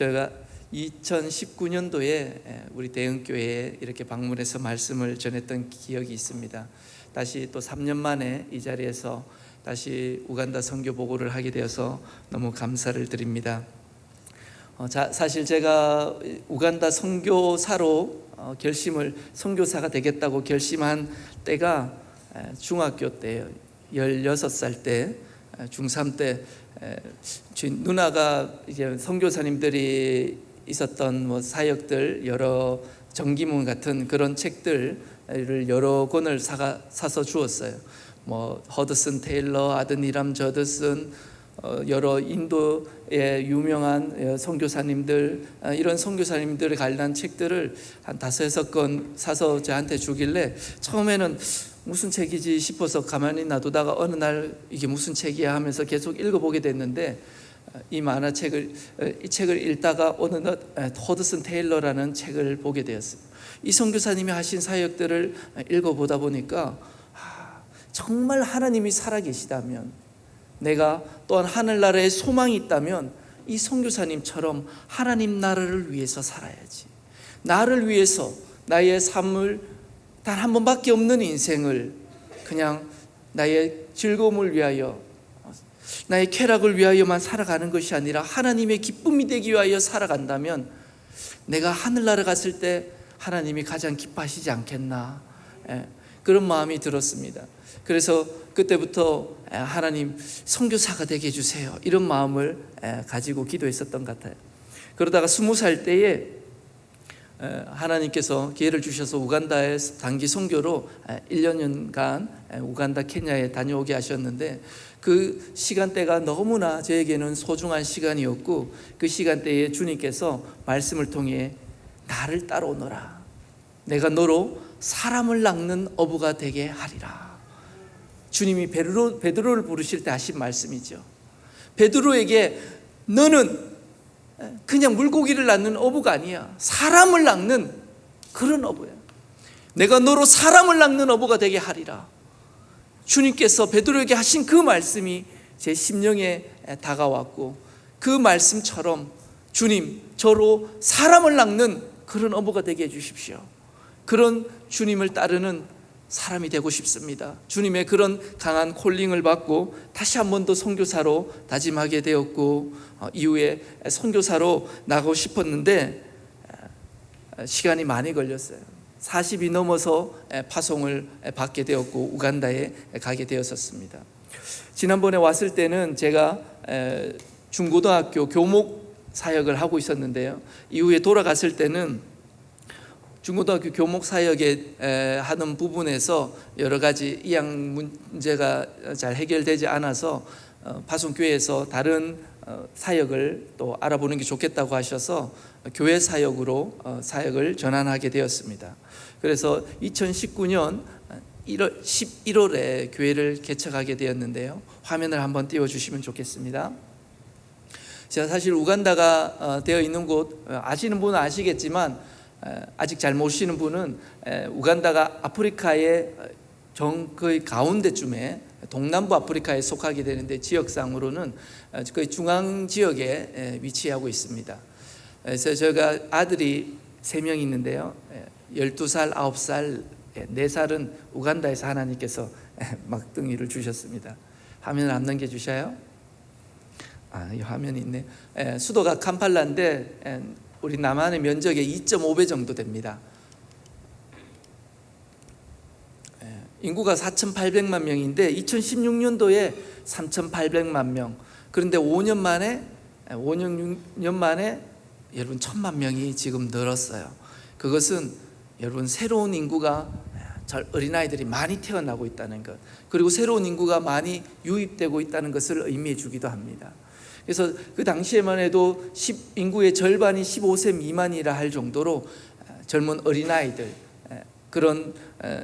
제가 2019년도에 우리 대흥교회에 이렇게 방문해서 말씀을 전했던 기억이 있습니다. 다시 또 3년 만에 이 자리에서 다시 우간다 선교 보고를 하게 되어서 너무 감사를 드립니다. 사실 제가 우간다 선교사로 선교사가 되겠다고 결심한 때가 중학교 때예요. 16살 때, 중3 때 누나가 이제 선교사님들이 있었던 사역들, 여러 정기문 같은 그런 책들을 여러 권을 사서 주었어요. 허드슨 테일러, 아드니람 저드슨, 여러 인도의 유명한 선교사님들, 이런 선교사님들에 관련 책들을 한 5-6권 사서 저한테 주길래 처음에는 무슨 책이지 싶어서 가만히 놔두다가 어느 날 이게 무슨 책이야 하면서 계속 읽어보게 됐는데, 이 책을 읽다가 어느 날 허드슨 테일러라는 책을 보게 되었어요. 이 선교사님이 하신 사역들을 읽어보다 보니까 정말 하나님이 살아계시다면, 내가 또한 하늘나라에 소망이 있다면 이 선교사님처럼 하나님 나라를 위해서 살아야지. 나를 위해서 나의 삶을 단 한 번밖에 없는 인생을 그냥 나의 즐거움을 위하여, 나의 쾌락을 위하여만 살아가는 것이 아니라 하나님의 기쁨이 되기 위하여 살아간다면 내가 하늘나라 갔을 때 하나님이 가장 기뻐하시지 않겠나, 그런 마음이 들었습니다. 그래서 그때부터 하나님 선교사가 되게 해주세요, 이런 마음을 가지고 기도했었던 것 같아요. 그러다가 20살 때에 하나님께서 기회를 주셔서 우간다에 단기 선교로 1년간 우간다 케냐에 다녀오게 하셨는데, 그 시간대가 너무나 저에게는 소중한 시간이었고, 그 시간대에 주님께서 말씀을 통해 나를 따라오너라, 내가 너로 사람을 낚는 어부가 되게 하리라. 주님이 베드로를 부르실 때 하신 말씀이죠. 베드로에게 너는 그냥 물고기를 낚는 어부가 아니야, 사람을 낚는 그런 어부야. 내가 너로 사람을 낚는 어부가 되게 하리라. 주님께서 베드로에게 하신 그 말씀이 제 심령에 다가왔고, 그 말씀처럼 주님, 저로 사람을 낚는 그런 어부가 되게 해주십시오. 그런 주님을 따르는 사람이 되고 싶습니다. 주님의 그런 강한 콜링을 받고 다시 한 번 더 선교사로 다짐하게 되었고, 이후에 선교사로 나가고 싶었는데 시간이 많이 걸렸어요. 40이 넘어서 파송을 받게 되었고 우간다에 가게 되었었습니다. 지난번에 왔을 때는 제가 중고등학교 교목 사역을 하고 있었는데요, 이후에 돌아갔을 때는 중고등학교 교목 사역에 하는 부분에서 여러 가지 이양 문제가 잘 해결되지 않아서 파송교회에서 다른 사역을 또 알아보는 게 좋겠다고 하셔서 교회 사역으로 사역을 전환하게 되었습니다. 그래서 2019년 11월에 교회를 개척하게 되었는데요, 화면을 한번 띄워주시면 좋겠습니다. 제가 사실 우간다가 되어 있는 곳 아시는 분은 아시겠지만, 아직 잘 모르시는 분은 우간다가 아프리카의 거의 가운데쯤에 동남부 아프리카에 속하게 되는데, 지역상으로는 거의 중앙 지역에 위치하고 있습니다. 그래서 제가 아들이 3명 있는데요, 12살, 9살, 4살은 우간다에서 하나님께서 막둥이를 주셨습니다. 화면을 안 넘겨주셔요? 이 화면이 있네. 수도가 캄팔라인데 우리 남한의 면적의 2.5배 정도 됩니다. 인구가 4,800만 명인데 2016년도에 3,800만 명. 그런데 5년 만에 여러분 1,000만 명이 지금 늘었어요. 그것은 여러분 새로운 인구가, 어린아이들이 많이 태어나고 있다는 것, 그리고 새로운 인구가 많이 유입되고 있다는 것을 의미해 주기도 합니다. 그래서 그 당시에만 해도 인구의 절반이 15세 미만이라 할 정도로 젊은 어린아이들, 그런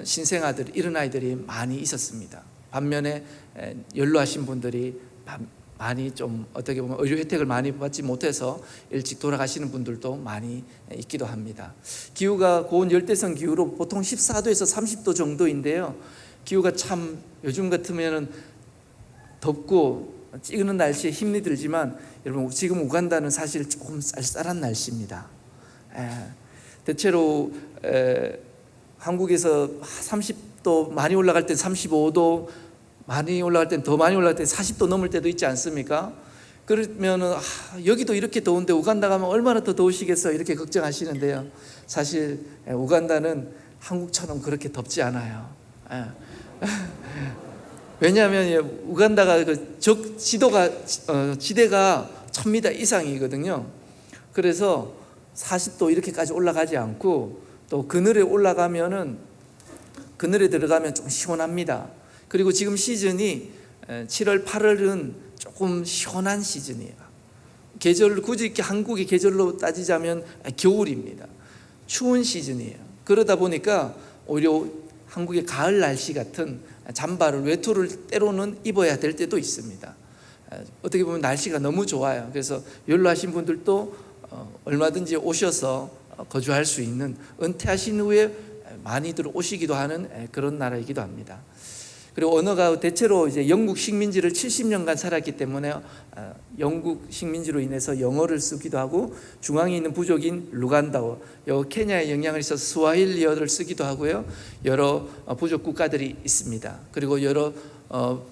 신생아들, 이런 아이들이 많이 있었습니다. 반면에 연로하신 분들이 많이 좀 어떻게 보면 의료 혜택을 많이 받지 못해서 일찍 돌아가시는 분들도 많이 있기도 합니다. 기후가 고온 열대성 기후로 보통 14도에서 30도 정도인데요, 기후가 참 요즘 같으면 덥고 찌그는 날씨에 힘이 들지만 여러분 지금 우간다는 사실 조금 쌀쌀한 날씨입니다. 대체로 한국에서 30도 많이 올라갈 때 35도, 많이 올라갈 땐 더 많이 올라갈 때 40도 넘을 때도 있지 않습니까? 그러면은 여기도 이렇게 더운데 우간다 가면 얼마나 더 더우시겠어 이렇게 걱정하시는데요. 사실 우간다는 한국처럼 그렇게 덥지 않아요. 왜냐하면 우간다가 그 지대가 1000m 이상이거든요. 그래서 40도 이렇게까지 올라가지 않고 또 그늘에 올라가면은 그늘에 들어가면 좀 시원합니다. 그리고 지금 시즌이 7월, 8월은 조금 시원한 시즌이에요. 계절 굳이 이렇게 한국의 계절로 따지자면 겨울입니다. 추운 시즌이에요. 그러다 보니까 오히려 한국의 가을 날씨 같은 잠바를 외투를 때로는 입어야 될 때도 있습니다. 어떻게 보면 날씨가 너무 좋아요. 그래서 연로하신 분들도 얼마든지 오셔서 거주할 수 있는, 은퇴하신 후에 많이들 오시기도 하는 그런 나라이기도 합니다. 그리고 언어가 대체로 이제 영국 식민지를 70년간 살았기 때문에 영국 식민지로 인해서 영어를 쓰기도 하고, 중앙에 있는 부족인 루간다어, 케냐의 영향을 있어서 스와힐리어를 쓰기도 하고요. 여러 부족 국가들이 있습니다. 그리고 여러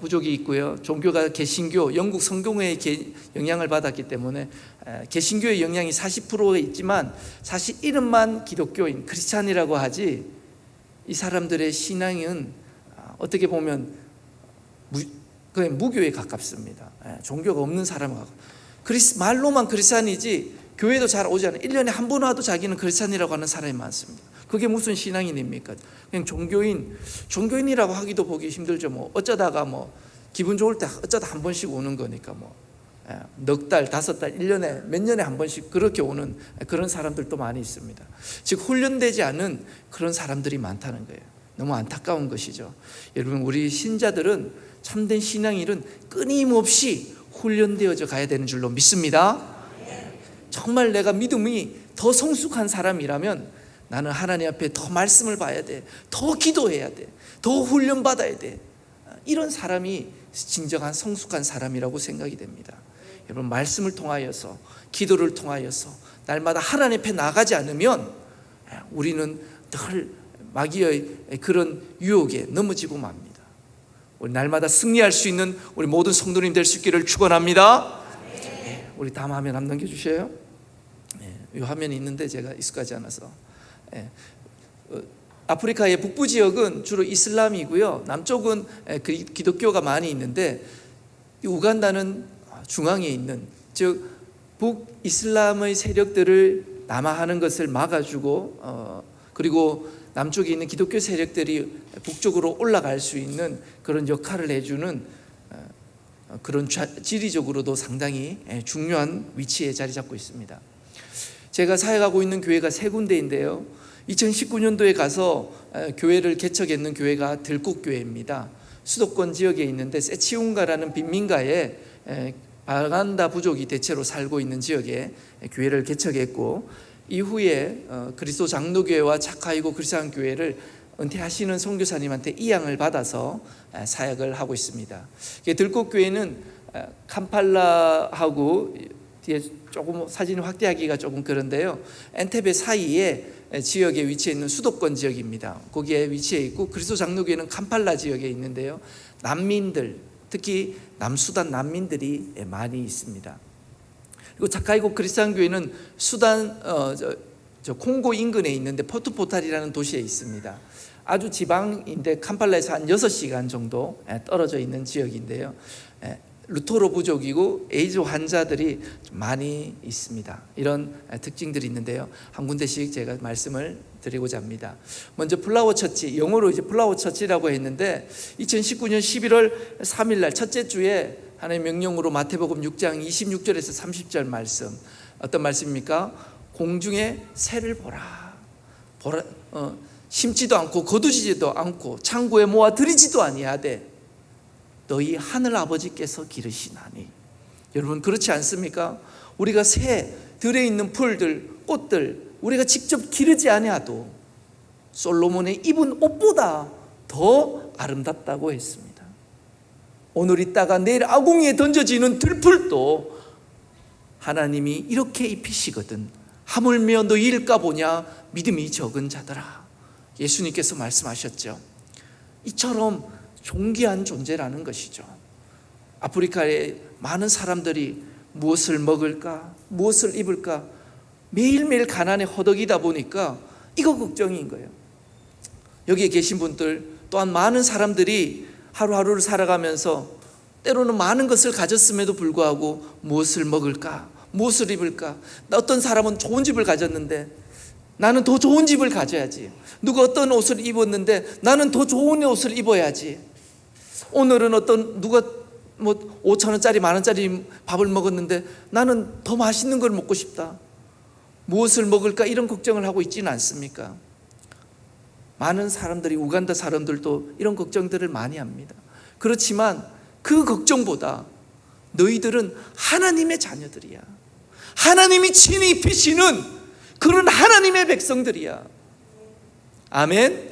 부족이 있고요. 종교가 개신교, 영국 성경회의 영향을 받았기 때문에 개신교의 영향이 40%가 있지만 사실 이름만 기독교인, 크리스찬이라고 하지 이 사람들의 신앙은 어떻게 보면 그냥 무교에 가깝습니다. 종교가 없는 사람은 말로만 크리스찬이지 교회도 잘 오지 않아요. 1년에 한 번 와도 자기는 크리스찬이라고 하는 사람이 많습니다. 그게 무슨 신앙이 됩니까? 그냥 종교인이라고 하기도 보기 힘들죠. 뭐 어쩌다가 뭐 기분 좋을 때 어쩌다 한 번씩 오는 거니까 뭐 넉 달, 5달, 1년에 몇 년에 한 번씩 그렇게 오는 그런 사람들도 많이 있습니다. 즉 훈련되지 않은 그런 사람들이 많다는 거예요. 너무 안타까운 것이죠. 여러분, 우리 신자들은 참된 신앙일은 끊임없이 훈련되어져 가야 되는 줄로 믿습니다. 정말 내가 믿음이 더 성숙한 사람이라면 나는 하나님 앞에 더 말씀을 봐야 돼, 더 기도해야 돼, 더 훈련받아야 돼. 이런 사람이 진정한 성숙한 사람이라고 생각이 됩니다. 여러분, 말씀을 통하여서, 기도를 통하여서 날마다 하나님 앞에 나가지 않으면 우리는 늘 마귀의 그런 유혹에 넘어지고 맙니다. 우리 날마다 승리할 수 있는 우리 모든 성도님 될 수 있기를 축원합니다. 우리 다음 화면 한번 넘겨주세요. 이 화면이 있는데 제가 익숙하지 않아서. 아프리카의 북부 지역은 주로 이슬람이고요, 남쪽은 기독교가 많이 있는데 이 우간다는 중앙에 있는, 즉 북이슬람의 세력들을 남하하는 것을 막아주고 그리고 남쪽에 있는 기독교 세력들이 북쪽으로 올라갈 수 있는 그런 역할을 해주는 그런 지리적으로도 상당히 중요한 위치에 자리 잡고 있습니다. 제가 사역하고 있는 교회가 세 군데인데요, 2019년도에 가서 교회를 개척했는 교회가 들국교회입니다. 수도권 지역에 있는데 세치운가라는 빈민가에 바간다 부족이 대체로 살고 있는 지역에 교회를 개척했고, 이후에 그리스도 장로교회와 차카이고 크리스천 교회를 은퇴하시는 선교사님한테 이양을 받아서 사역을 하고 있습니다. 들국교회는 캄팔라하고 뒤에 조금 사진 확대하기가 조금 그런데요, 엔테베 사이에 지역에 위치해 있는 수도권 지역입니다. 거기에 위치해 있고, 그리스도 장로교회는 캄팔라 지역에 있는데요, 난민들, 특히 남수단 난민들이 많이 있습니다. 그리고 차카이고 크리스천 교회는 수단 콩고 인근에 있는데 포트포탈이라는 도시에 있습니다. 아주 지방인데 캄팔라에서 한 6시간 정도 떨어져 있는 지역인데요, 루토로 부족이고 에이즈 환자들이 많이 있습니다. 이런 특징들이 있는데요, 한 군데씩 제가 말씀을 드리고자 합니다. 먼저 플라워 처치, 영어로 이제 플라워 처치라고 했는데 2019년 11월 3일 날 첫째 주에 하나님의 명령으로 마태복음 6장 26절에서 30절 말씀, 어떤 말씀입니까? 공중에 새를 보라. 심지도 않고 거두지도 않고 창고에 모아 들이지도 아니하되 너희 하늘 아버지께서 기르시나니. 여러분, 그렇지 않습니까? 우리가 새, 들에 있는 풀들, 꽃들 우리가 직접 기르지 아니하도 솔로몬의 입은 옷보다 더 아름답다고 했습니다. 오늘 있다가 내일 아궁이에 던져지는 들풀도 하나님이 이렇게 입히시거든. 하물며 너희일까 보냐 믿음이 적은 자들아. 예수님께서 말씀하셨죠. 이처럼 존귀한 존재라는 것이죠. 아프리카의 많은 사람들이 무엇을 먹을까, 무엇을 입을까 매일매일 가난에 허덕이다 보니까 이거 걱정인 거예요. 여기에 계신 분들 또한 많은 사람들이 하루하루를 살아가면서 때로는 많은 것을 가졌음에도 불구하고 무엇을 먹을까, 무엇을 입을까. 어떤 사람은 좋은 집을 가졌는데 나는 더 좋은 집을 가져야지. 누가 어떤 옷을 입었는데 나는 더 좋은 옷을 입어야지. 오늘은 누가 5,000원짜리, 10,000원짜리 밥을 먹었는데 나는 더 맛있는 걸 먹고 싶다. 무엇을 먹을까 이런 걱정을 하고 있지는 않습니까? 많은 사람들이, 우간다 사람들도 이런 걱정들을 많이 합니다. 그렇지만 그 걱정보다 너희들은 하나님의 자녀들이야. 하나님이 친히 입히시는 그런 하나님의 백성들이야. 아멘.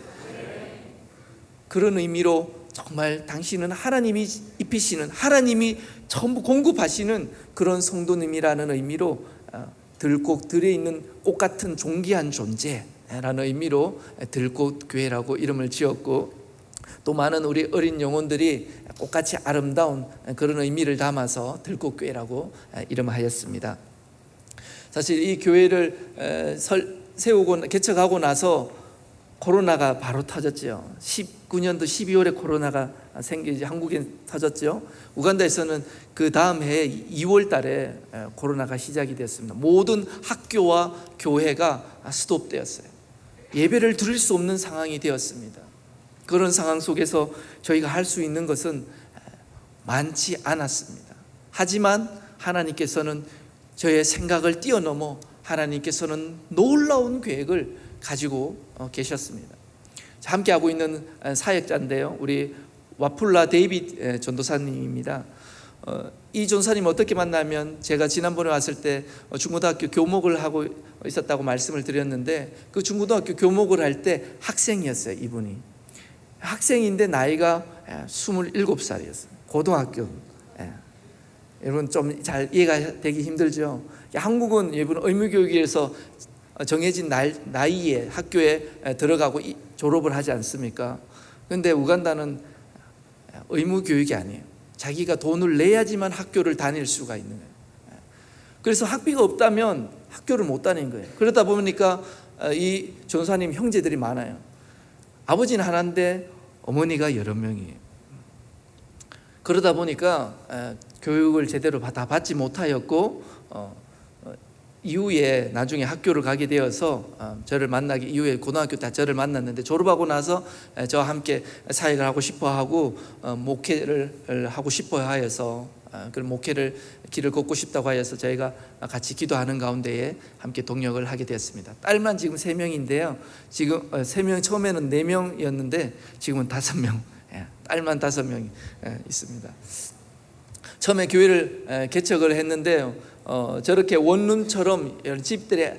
그런 의미로 정말 당신은 하나님이 입히시는, 하나님이 전부 공급하시는 그런 성도님이라는 의미로 들꽃들에 있는 꽃 같은 존귀한 존재라는 의미로 들꽃교회라고 이름을 지었고, 또 많은 우리 어린 영혼들이 꽃같이 아름다운 그런 의미를 담아서 들꽃교회라고 이름하였습니다. 사실 이 교회를 세우고 개척하고 나서 코로나가 바로 터졌죠. 19년도 12월에 코로나가 생기지 한국에 터졌죠. 우간다에서는 그 다음 해 2월 달에 코로나가 시작이 됐습니다. 모든 학교와 교회가 스톱되었어요. 예배를 드릴 수 없는 상황이 되었습니다. 그런 상황 속에서 저희가 할 수 있는 것은 많지 않았습니다. 하지만 하나님께서는 저의 생각을 뛰어넘어 하나님께서는 놀라운 계획을 가지고 계셨습니다. 함께하고 있는 사역자인데요, 우리 와플라 데이빗 전도사님입니다. 이 전도사님 어떻게 만나면, 제가 지난번에 왔을 때 중고등학교 교목을 하고 있었다고 말씀을 드렸는데, 그 중고등학교 교목을 할 때 학생이었어요. 이분이 학생인데 나이가 27살이었어요. 고등학교. 여러분 좀 잘 이해가 되기 힘들죠. 한국은 여러분 의무교육에서 정해진 나이에 학교에 들어가고 졸업을 하지 않습니까? 그런데 우간다는 의무교육이 아니에요. 자기가 돈을 내야지만 학교를 다닐 수가 있는 거예요. 그래서 학비가 없다면 학교를 못 다니는 거예요. 그러다 보니까 이 전사님 형제들이 많아요. 아버지는 하나인데 어머니가 여러 명이에요. 그러다 보니까 교육을 제대로 다 받지 못하였고, 이후에 나중에 학교를 가게 되어서 저를 만나기 이후에 고등학교 때 저를 만났는데, 졸업하고 나서 저와 함께 사역을 하고 싶어하고 목회를 하고 싶어하여서 그런 목회를 길을 걷고 싶다고 하여서 저희가 같이 기도하는 가운데에 함께 동역을 하게 되었습니다. 딸만 지금 3명인데요. 지금 3명, 처음에는 4명이었는데 지금은 5명, 딸만 5명이 있습니다. 처음에 교회를 개척을 했는데요, 저렇게 원룸처럼 집들이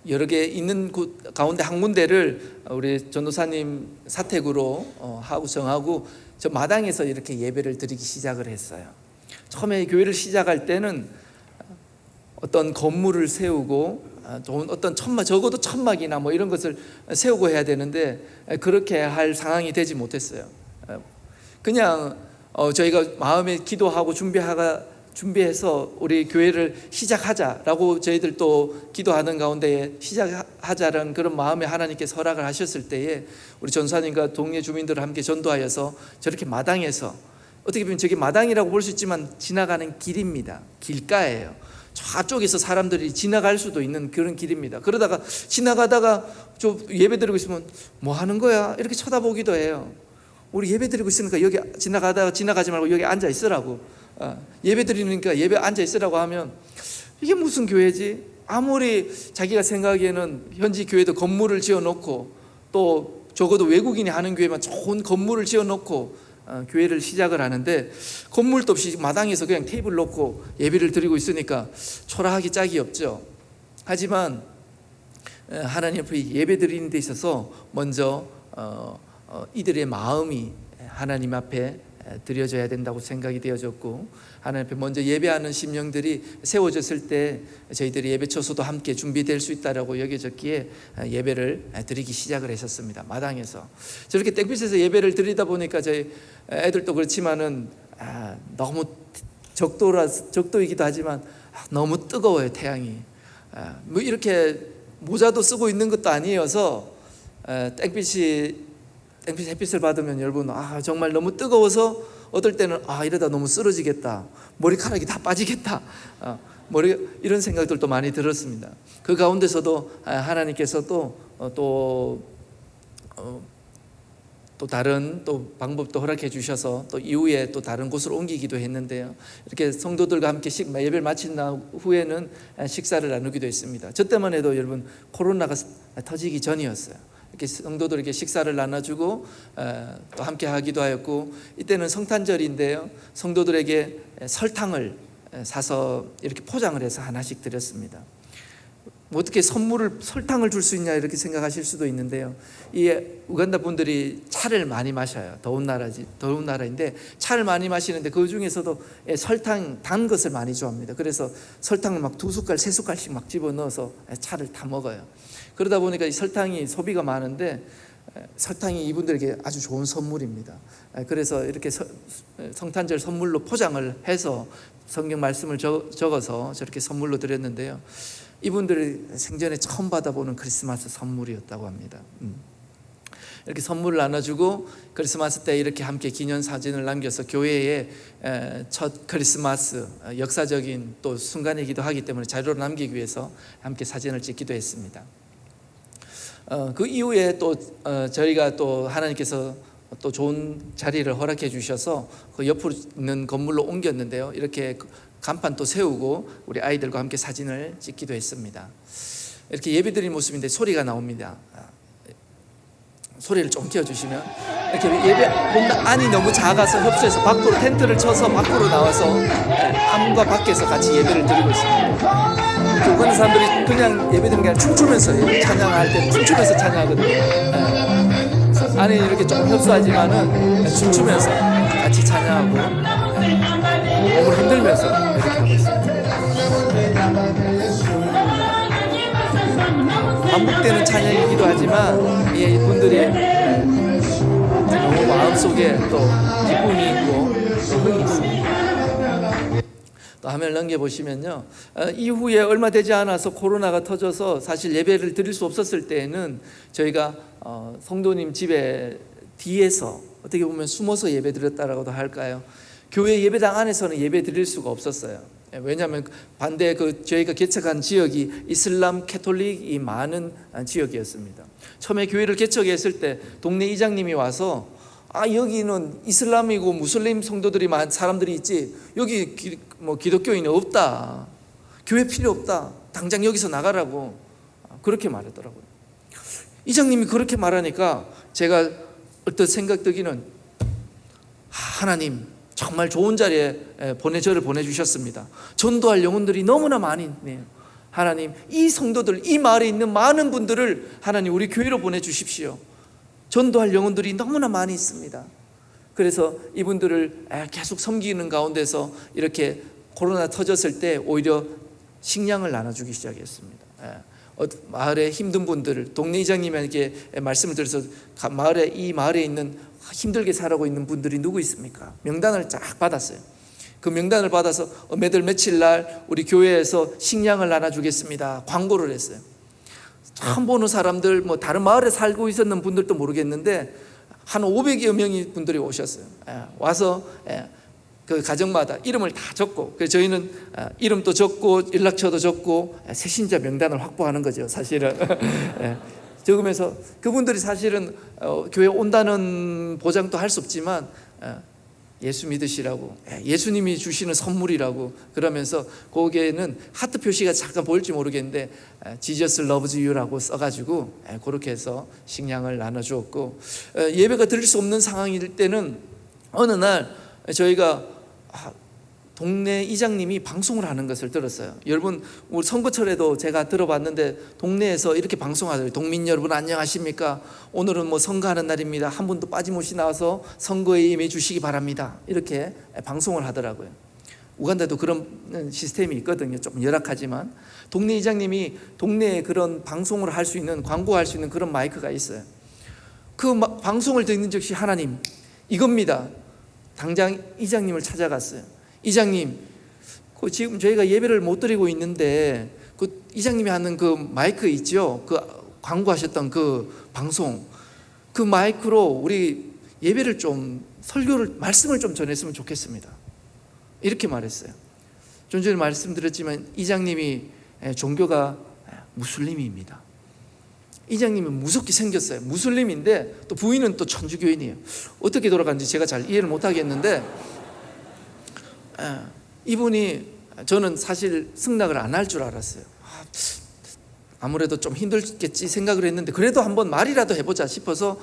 여러 개 있는 곳 가운데 한 군데를 우리 전도사님 사택으로 하고 정하고 저 마당에서 이렇게 예배를 드리기 시작을 했어요. 처음에 교회를 시작할 때는 어떤 건물을 세우고 좋은 어떤 적어도 천막이나 뭐 이런 것을 세우고 해야 되는데 그렇게 할 상황이 되지 못했어요. 그냥 저희가 마음에 기도하고 준비해서 우리 교회를 시작하자라고 저희들 또 기도하는 가운데 시작하자라는 그런 마음에 하나님께서 허락을 하셨을 때에 우리 전사님과 동네 주민들을 함께 전도하여서 저렇게 마당에서, 어떻게 보면 저게 마당이라고 볼 수 있지만 지나가는 길입니다. 길가예요. 저쪽에서 사람들이 지나갈 수도 있는 그런 길입니다. 그러다가 지나가다가 좀 예배 드리고 있으면 뭐 하는 거야? 이렇게 쳐다보기도 해요. 우리 예배 드리고 있으니까 여기 지나가다가 지나가지 말고 여기 앉아 있으라고, 예배 드리니까 예배 앉아 있으라고 하면 이게 무슨 교회지? 아무리 자기가 생각하기에는 현지 교회도 건물을 지어놓고 또 적어도 외국인이 하는 교회만 좋은 건물을 지어놓고 교회를 시작을 하는데, 건물도 없이 마당에서 그냥 테이블 놓고 예배를 드리고 있으니까 초라하기 짝이 없죠. 하지만 하나님 앞에 예배 드리는 데 있어서 먼저 이들의 마음이 하나님 앞에 드려져야 된다고 생각이 되어졌고, 하나님 앞에 먼저 예배하는 심령들이 세워졌을 때 저희들이 예배 처소도 함께 준비될 수 있다라고 여겨졌기에 예배를 드리기 시작을 했었습니다. 마당에서 저렇게 땡빛에서 예배를 드리다 보니까 저희 애들도 그렇지만은 너무 적도이기도 하지만 너무 뜨거워요. 태양이 뭐 이렇게 모자도 쓰고 있는 것도 아니어서 땡빛 햇빛을 받으면 여러분 정말 너무 뜨거워서 어떨 때는 이러다 너무 쓰러지겠다, 머리카락이 다 빠지겠다, 이런 생각들도 많이 들었습니다. 그 가운데서도 하나님께서 또 다른 방법도 허락해 주셔서 또 이후에 또 다른 곳으로 옮기기도 했는데요. 이렇게 성도들과 함께 예배를 마친 후에는 식사를 나누기도 했습니다. 저 때만 해도 여러분 코로나가 터지기 전이었어요. 이렇게 성도들에게 식사를 나눠주고 또 함께 하기도 하였고, 이때는 성탄절인데요. 성도들에게 설탕을 사서 이렇게 포장을 해서 하나씩 드렸습니다. 어떻게 설탕을 줄 수 있냐 이렇게 생각하실 수도 있는데요. 이 우간다 분들이 차를 많이 마셔요. 더운 나라인데 차를 많이 마시는데 그 중에서도 단 것을 많이 좋아합니다. 그래서 설탕을 막 2숟갈, 3숟갈씩 막 집어넣어서 차를 다 먹어요. 그러다 보니까 이 설탕이 소비가 많은데 설탕이 이분들에게 아주 좋은 선물입니다. 그래서 이렇게 성탄절 선물로 포장을 해서 성경 말씀을 적어서 저렇게 선물로 드렸는데요. 이분들이 생전에 처음 받아보는 크리스마스 선물이었다고 합니다. 이렇게 선물을 나눠주고 크리스마스 때 이렇게 함께 기념사진을 남겨서 교회의 첫 크리스마스 역사적인 또 순간이기도 하기 때문에 자료로 남기기 위해서 함께 사진을 찍기도 했습니다. 그 이후에 또 저희가 또 하나님께서 또 좋은 자리를 허락해 주셔서 그 옆으로 있는 건물로 옮겼는데요. 이렇게 간판 또 세우고 우리 아이들과 함께 사진을 찍기도 했습니다. 이렇게 예배드린 모습인데 소리가 나옵니다. 소리를 좀 키워주시면, 이렇게 예배 안이 너무 작아서 협소해서 밖으로 텐트를 쳐서 밖으로 나와서 안과 밖에서 같이 예배를 드리고 있습니다. 이렇게 오는 사람들이 그냥 예배드리는 게 아니라 춤추면서 찬양할 때 춤추면서 찬양하거든요. 안에 이렇게 조금 협소하지만은 춤추면서 같이 찬양하고 몸을 흔들면서 이렇게 하고 있습니다. 반복되는 찬양이기도 하지만 이 분들이 너무 마음속에 또 기쁨이 있고 또 흥이 있습니다. 또 화면을 넘겨보시면요, 이후에 얼마 되지 않아서 코로나가 터져서 사실 예배를 드릴 수 없었을 때에는 저희가 성도님 집에 뒤에서 어떻게 보면 숨어서 예배 드렸다라고도 할까요? 교회 예배당 안에서는 예배 드릴 수가 없었어요. 왜냐하면 반대 저희가 개척한 지역이 이슬람 캐톨릭이 많은 지역이었습니다. 처음에 교회를 개척했을 때 동네 이장님이 와서 여기는 이슬람이고 무슬림 성도들이 많은 사람들이 있지 여기 기독교인이 없다, 교회 필요 없다, 당장 여기서 나가라고 그렇게 말하더라고요. 이장님이 그렇게 말하니까 제가 어떤 생각 들기는 하나님 정말 좋은 자리에 저를 보내주셨습니다. 전도할 영혼들이 너무나 많이 있네요. 하나님 이 성도들, 이 마을에 있는 많은 분들을 하나님 우리 교회로 보내주십시오. 전도할 영혼들이 너무나 많이 있습니다. 그래서 이분들을 계속 섬기는 가운데서 이렇게 코로나 터졌을 때 오히려 식량을 나눠주기 시작했습니다. 마을에 힘든 분들을 동네 이장님에게 말씀을 드려서 이 마을에 있는 힘들게 살아가고 있는 분들이 누구 있습니까? 명단을 쫙 받았어요. 그 명단을 받아서 매달 며칠 날 우리 교회에서 식량을 나눠주겠습니다. 광고를 했어요. 처음 보는 사람들, 다른 마을에 살고 있었는 분들도 모르겠는데 한 500여 명의 분들이 오셨어요. 와서 그 가정마다 이름을 다 적고, 그래서 저희는 이름도 적고 연락처도 적고 새신자 명단을 확보하는 거죠. 사실은 적으면서 그분들이 사실은 교회 온다는 보장도 할 수 없지만 예수 믿으시라고, 예수님이 주시는 선물이라고 그러면서 거기에는 하트 표시가 잠깐 보일지 모르겠는데 Jesus loves you라고 써가지고 그렇게 해서 식량을 나눠주었고, 예배가 드릴 수 없는 상황일 때는 어느 날 저희가 동네 이장님이 방송을 하는 것을 들었어요. 여러분, 우리 선거철에도 제가 들어봤는데 동네에서 이렇게 방송하더라고요. 동민 여러분 안녕하십니까? 오늘은 뭐 선거하는 날입니다. 한 분도 빠짐없이 나와서 선거에 임해 주시기 바랍니다. 이렇게 방송을 하더라고요. 우간다도 그런 시스템이 있거든요. 조금 열악하지만 동네 이장님이 동네에 그런 방송을 할 수 있는, 광고할 수 있는 그런 마이크가 있어요. 그 방송을 듣는 즉시 하나님 이겁니다. 당장 이장님을 찾아갔어요. 이장님, 지금 저희가 예배를 못 드리고 있는데 그 이장님이 하는 그 마이크 있죠? 그 광고하셨던 그 방송, 그 마이크로 우리 예배를 좀, 설교를, 말씀을 좀 전했으면 좋겠습니다. 이렇게 말했어요. 좀 전에 말씀드렸지만 이장님이 종교가 무슬림입니다. 이장님이 무섭게 생겼어요. 무슬림인데 또 부인은 또 천주교인이에요. 어떻게 돌아갔는지 제가 잘 이해를 못 하겠는데, 이분이, 저는 사실 승낙을 안 할 줄 알았어요. 아무래도 좀 힘들겠지 생각을 했는데 그래도 한번 말이라도 해보자 싶어서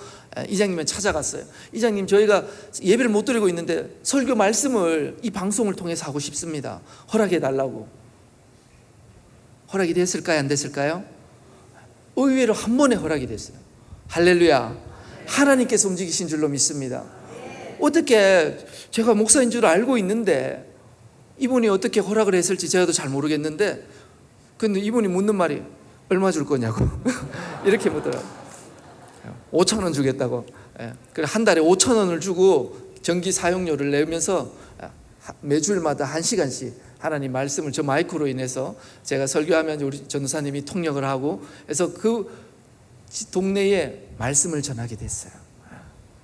이장님을 찾아갔어요. 이장님, 저희가 예배를 못 드리고 있는데 설교 말씀을 이 방송을 통해서 하고 싶습니다. 허락해 달라고. 허락이 됐을까요? 안 됐을까요? 의외로 한 번에 허락이 됐어요. 할렐루야. 하나님께서 움직이신 줄로 믿습니다. 어떻게, 제가 목사인 줄 알고 있는데 이분이 어떻게 허락을 했을지 제가도 잘 모르겠는데, 근데 이분이 묻는 말이 얼마 줄 거냐고 이렇게 묻더라고요. 5,000원 주겠다고. 한 달에 5,000원을 주고 전기 사용료를 내면서 매주일마다 1시간씩 하나님 말씀을 저 마이크로 인해서 제가 설교하면 우리 전도사님이 통역을 하고 해서 그 동네에 말씀을 전하게 됐어요.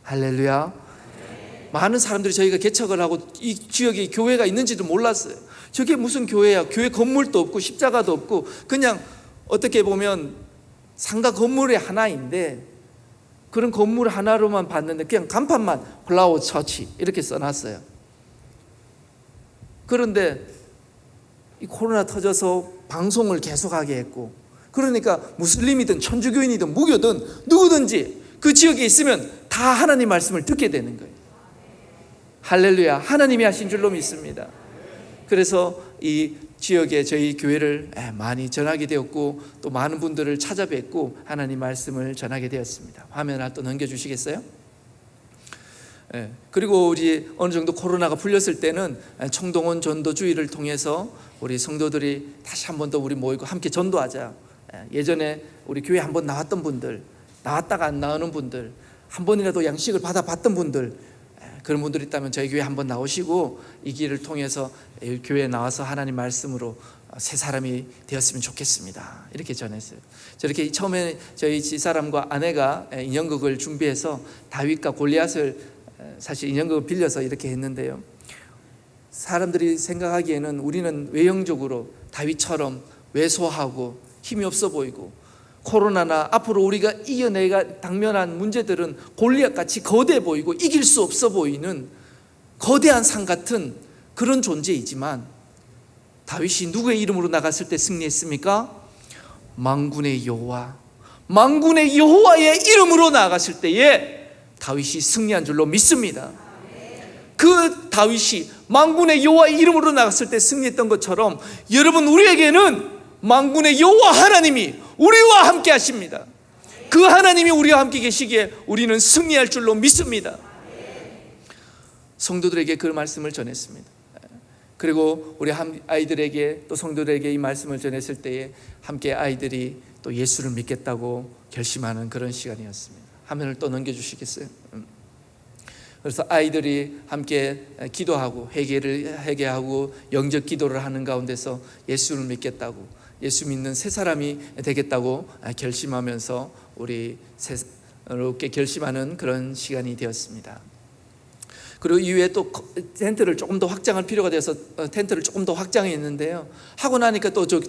할렐루야. 많은 사람들이 저희가 개척을 하고 이 지역에 교회가 있는지도 몰랐어요. 저게 무슨 교회야? 교회 건물도 없고 십자가도 없고 그냥 어떻게 보면 상가 건물의 하나인데, 그런 건물 하나로만 봤는데 그냥 간판만 플라워 처치 이렇게 써놨어요. 그런데 이 코로나 터져서 방송을 계속하게 했고, 그러니까 무슬림이든 천주교인이든 무교든 누구든지 그 지역에 있으면 다 하나님 말씀을 듣게 되는 거예요. 할렐루야. 하나님이 하신 줄로 믿습니다. 그래서 이 지역에 저희 교회를 많이 전하게 되었고 또 많은 분들을 찾아뵙고 하나님 말씀을 전하게 되었습니다. 화면 하나 또 넘겨주시겠어요? 그리고 우리 어느 정도 코로나가 풀렸을 때는 청동원 전도주의를 통해서 우리 성도들이 다시 한 번 더 우리 모이고 함께 전도하자. 예전에 우리 교회 한 번 나왔던 분들, 나왔다가 안 나오는 분들, 한 번이라도 양식을 받아봤던 분들, 그런 분들이 있다면 저희 교회 한번 나오시고 이 길을 통해서 교회에 나와서 하나님 말씀으로 새 사람이 되었으면 좋겠습니다. 이렇게 전했어요. 저렇게 처음에 저희 집사람과 아내가 인형극을 준비해서 다윗과 골리앗을 사실 인형극을 빌려서 이렇게 했는데요, 사람들이 생각하기에는 우리는 외형적으로 다윗처럼 왜소하고 힘이 없어 보이고, 코로나나 앞으로 우리가 이겨내가 당면한 문제들은 골리앗같이 거대해 보이고 이길 수 없어 보이는 거대한 산 같은 그런 존재이지만, 다윗이 누구의 이름으로 나갔을 때 승리했습니까? 만군의 여호와, 만군의 여호와의 이름으로 나갔을 때에 다윗이 승리한 줄로 믿습니다. 그 다윗이 만군의 여호와의 이름으로 나갔을 때 승리했던 것처럼 여러분, 우리에게는 만군의 여호와 하나님이 우리와 함께 하십니다. 그 하나님이 우리와 함께 계시기에 우리는 승리할 줄로 믿습니다. 성도들에게 그 말씀을 전했습니다. 그리고 우리 아이들에게 또 성도들에게 이 말씀을 전했을 때에 함께 아이들이 또 예수를 믿겠다고 결심하는 그런 시간이었습니다. 화면을 또 넘겨주시겠어요? 그래서 아이들이 함께 기도하고 회개하고 영적 기도를 하는 가운데서 예수를 믿겠다고, 예수 믿는 새 사람이 되겠다고 결심하면서 우리 새롭게 결심하는 그런 시간이 되었습니다. 그리고 이후에 또 텐트를 조금 더 확장할 필요가 돼서 텐트를 조금 더 확장했는데요, 하고 나니까 또 저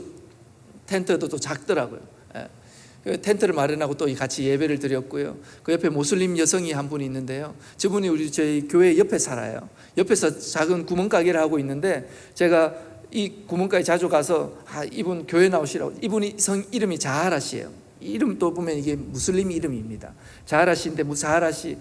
텐트도 또 작더라고요. 텐트를 마련하고 또 같이 예배를 드렸고요. 그 옆에 모슬림 여성이 한 분이 있는데요, 저분이 우리 저희 교회 옆에 살아요. 옆에서 작은 구멍가게를 하고 있는데 제가 이 구멍가게 자주 가서 이분 교회 나오시라고, 이분이 성 이름이 자하라 씨예요. 이름도 보면 이게 무슬림 이름입니다. 자하라 씨인데 자하라 씨,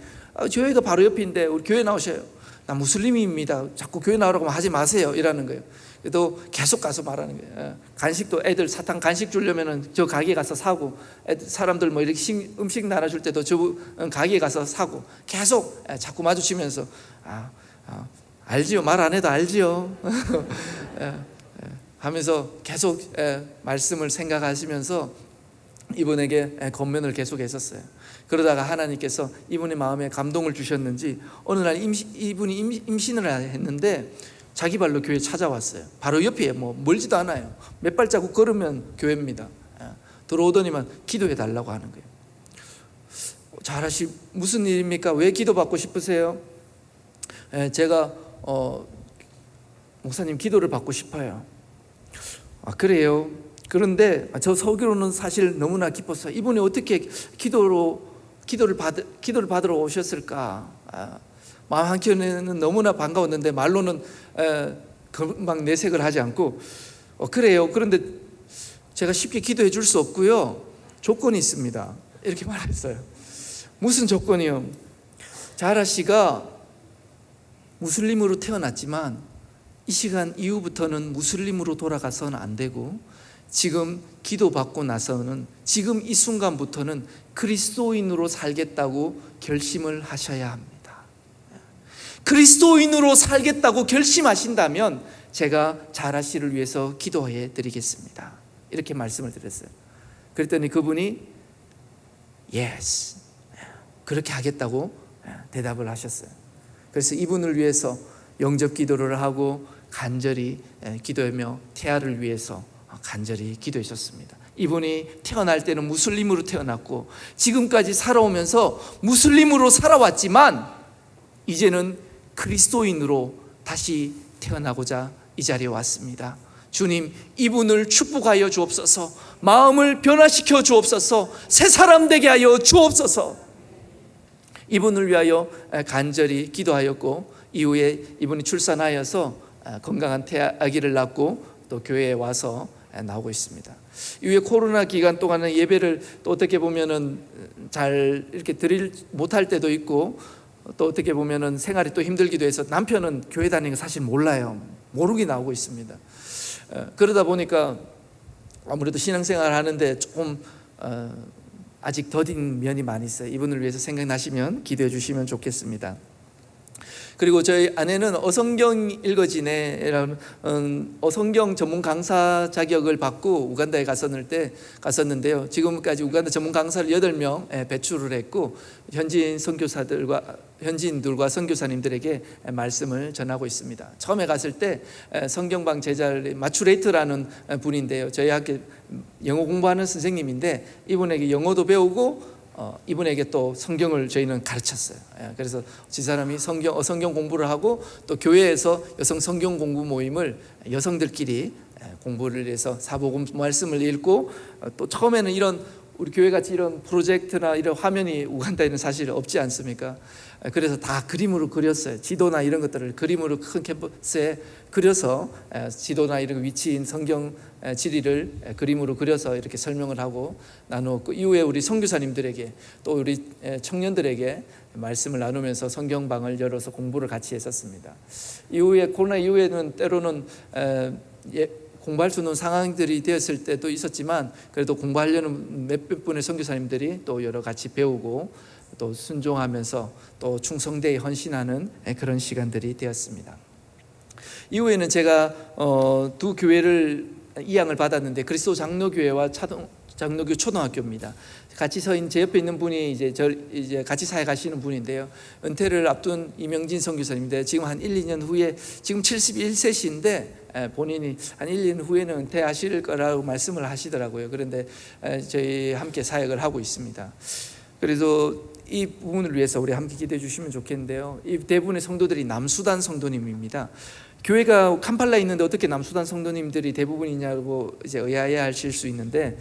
저희가 바로 옆인데 우리 교회 나오셔요. 나 무슬림입니다. 자꾸 교회 나오라고 하지 마세요. 이라는 거예요. 그래도 계속 가서 말하는 거예요. 간식도 애들 사탕 간식 주려면은 저 가게 가서 사고, 사람들 뭐 이렇게 음식 나눠줄 때도 저 가게 가서 사고, 계속 자꾸 마주치면서 알지요? 말 안 해도 알지요? 하면서 계속 말씀을 생각하시면서 이분에게 권면을 계속 했었어요. 그러다가 하나님께서 이분의 마음에 감동을 주셨는지 어느 날 이분이 임신을 했는데 자기 발로 교회 찾아왔어요. 바로 옆에 뭐 멀지도 않아요. 몇 발자국 걸으면 교회입니다. 들어오더니만 기도해 달라고 하는 거예요. 잘하시 무슨 일입니까? 왜 기도받고 싶으세요? 제가 목사님 기도를 받고 싶어요. 그래요? 그런데 저 설교로는 사실 너무나 기뻤어요. 이분이 어떻게 기도를 받으러 오셨을까? 마음 한켠에는 너무나 반가웠는데 말로는 금방 내색을 하지 않고 그래요. 그런데 제가 쉽게 기도해 줄 수 없고요. 조건이 있습니다. 이렇게 말했어요. 무슨 조건이요? 자라 씨가 무슬림으로 태어났지만 이 시간 이후부터는 무슬림으로 돌아가서는 안 되고 지금 기도받고 나서는 지금 이 순간부터는 그리스도인으로 살겠다고 결심을 하셔야 합니다. 그리스도인으로 살겠다고 결심하신다면 제가 자라 씨를 위해서 기도해 드리겠습니다. 이렇게 말씀을 드렸어요. 그랬더니 그분이 yes, 그렇게 하겠다고 대답을 하셨어요. 그래서 이분을 위해서 영접 기도를 하고 간절히 기도하며 태아를 위해서 간절히 기도했었습니다. 이분이 태어날 때는 무슬림으로 태어났고 지금까지 살아오면서 무슬림으로 살아왔지만 이제는 그리스도인으로 다시 태어나고자 이 자리에 왔습니다. 주님, 이분을 축복하여 주옵소서. 마음을 변화시켜 주옵소서. 새 사람 되게 하여 주옵소서. 이분을 위하여 간절히 기도하였고 이후에 이분이 출산하여서 건강한 아기를 낳고 또 교회에 와서 나오고 있습니다. 이후에 코로나 기간 동안은 예배를 또 어떻게 보면은 잘 이렇게 드릴 못할 때도 있고 또 어떻게 보면은 생활이 또 힘들기도 해서 남편은 교회 다니는 거 사실 몰라요. 모르게 나오고 있습니다. 그러다 보니까 아무래도 신앙생활 하는데 조금 아직 더딘 면이 많이 있어요. 이분을 위해서 생각나시면 기도해 주시면 좋겠습니다. 그리고 저희 아내는 어성경 읽어지네라는 어성경 전문 강사 자격을 받고 우간다에 갔었는데요. 지금까지 우간다 전문 강사를 8명 배출을 했고 현지인들과 선교사님들에게 말씀을 전하고 있습니다. 처음에 갔을 때 성경방 제자를 마추레이트라는 분인데요. 저희 학교 영어 공부하는 선생님인데 이분에게 영어도 배우고 이분에게 또 성경을 저희는 가르쳤어요. 그래서 지 사람이 성경 공부를 하고 또 교회에서 여성 성경 공부 모임을 여성들끼리 공부를 해서 사복음 말씀을 읽고 또 처음에는 이런 우리 교회 같이 이런 프로젝트나 이런 화면이 우간다에는 사실 없지 않습니까? 그래서 다 그림으로 그렸어요. 지도나 이런 것들을 그림으로 큰 캔버스에 그려서 지도나 이런 위치인 성경 지리를 그림으로 그려서 이렇게 설명을 하고 나누었고 이후에 우리 선교사님들에게 또 우리 청년들에게 말씀을 나누면서 성경방을 열어서 공부를 같이 했었습니다. 이후에 코로나 이후에는 때로는 공부할 수 있는 상황들이 되었을 때도 있었지만 그래도 공부하려는 몇백 분의 선교사님들이 또 여러 같이 배우고 또 순종하면서 또 충성되게 헌신하는 그런 시간들이 되었습니다. 이후에는 제가 두 교회를 이양을 받았는데 그리스도 장로교회와 장로교 초등학교입니다. 같이 서인 제 옆에 있는 분이 이제 같이 사역하시는 분인데요. 은퇴를 앞둔 이명진 선교사님인데 지금 한 1, 2년 후에 지금 71세신데 본인이 한 1, 2년 후에는 은퇴하실 거라고 말씀을 하시더라고요. 그런데 저희 함께 사역을 하고 있습니다. 그래서 이 부분을 위해서 우리 함께 기도해 주시면 좋겠는데요. 이 대부분의 성도들이 남수단 성도님입니다. 교회가 캄팔라에 있는데 어떻게 남수단 성도님들이 대부분이냐고 이제 의아해하실 수 있는데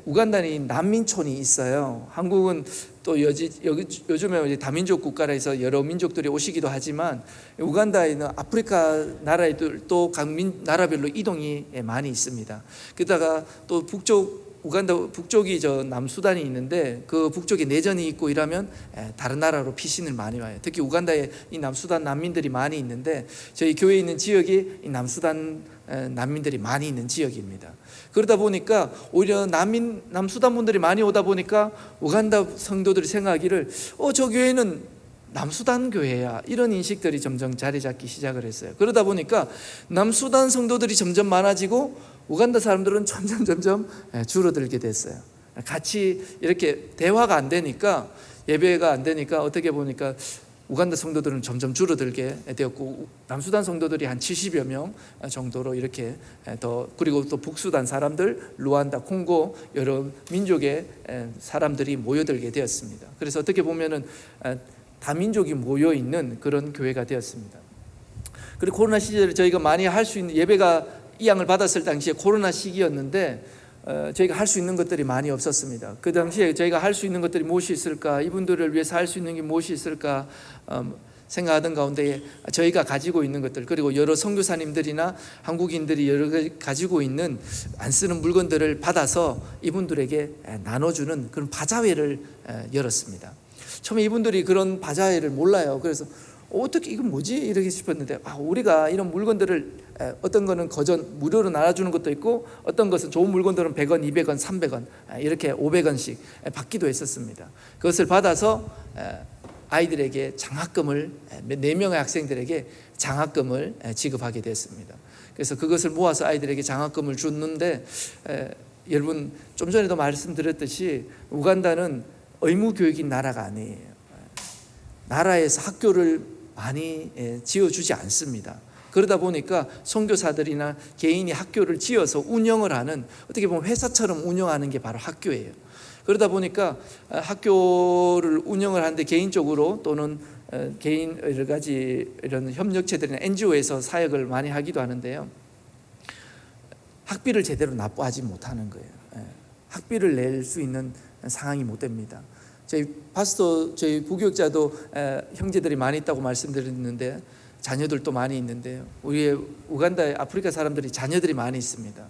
우간다는 난민촌이 있어요. 한국은 또 요즘에 다민족 국가라서 여러 민족들이 오시기도 하지만 우간다에는 아프리카 나라에도 또 각 나라별로 이동이 많이 있습니다. 게다가 또 북쪽 우간다 북쪽이 남수단이 있는데 그 북쪽에 내전이 있고 이러면 다른 나라로 피신을 많이 와요. 특히 우간다에 이 남수단 난민들이 많이 있는데 저희 교회에 있는 지역이 이 남수단 난민들이 많이 있는 지역입니다. 그러다 보니까 오히려 남수단 분들이 많이 오다 보니까 우간다 성도들이 생각하기를 저 교회는 남수단 교회야, 이런 인식들이 점점 자리 잡기 시작을 했어요. 그러다 보니까 남수단 성도들이 점점 많아지고 우간다 사람들은 점점 줄어들게 됐어요. 같이 이렇게 대화가 안 되니까, 예배가 안 되니까 어떻게 보니까 우간다 성도들은 점점 줄어들게 되었고, 남수단 성도들이 한 70여 명 정도로 이렇게 그리고 또 북수단 사람들, 루안다, 콩고 여러 민족의 사람들이 모여들게 되었습니다. 그래서 어떻게 보면은 다민족이 모여 있는 그런 교회가 되었습니다. 그리고 코로나 시절에 저희가 많이 할 수 있는, 예배가 이양을 받았을 당시에 코로나 시기였는데 저희가 할 수 있는 것들이 많이 없었습니다. 그 당시에 저희가 할 수 있는 것들이 무엇이 있을까, 이분들을 위해서 할 수 있는 게 무엇이 있을까 생각하던 가운데 저희가 가지고 있는 것들, 그리고 여러 선교사님들이나 한국인들이 여러 가지 가지고 있는 안 쓰는 물건들을 받아서 이분들에게 나눠주는 그런 바자회를 열었습니다. 처음에 이분들이 그런 바자회를 몰라요. 그래서 어떻게 이건 뭐지? 이렇게 싶었는데 우리가 이런 물건들을 어떤 거는 거전 무료로 나눠주는 것도 있고, 어떤 것은 좋은 물건들은 100원, 200원, 300원 이렇게 500원씩 받기도 했었습니다. 그것을 받아서 아이들에게 장학금을, 4명의 학생들에게 장학금을 지급하게 됐습니다. 그래서 그것을 모아서 아이들에게 장학금을 줬는데, 여러분 좀 전에도 말씀드렸듯이 우간다는 의무교육인 나라가 아니에요. 나라에서 학교를 많이 지어주지 않습니다. 그러다 보니까 선교사들이나 개인이 학교를 지어서 운영을 하는, 어떻게 보면 회사처럼 운영하는 게 바로 학교예요. 그러다 보니까 학교를 운영을 하는데 개인적으로 또는 개인 여러 가지 이런 협력체들이나 NGO에서 사역을 많이 하기도 하는데요, 학비를 제대로 납부하지 못하는 거예요. 학비를 낼 수 있는 상황이 못 됩니다. 저희 파스토, 저희 부교육자도 형제들이 많이 있다고 말씀드렸는데 자녀들도 많이 있는데요, 우리의 우간다의 아프리카 사람들이 자녀들이 많이 있습니다.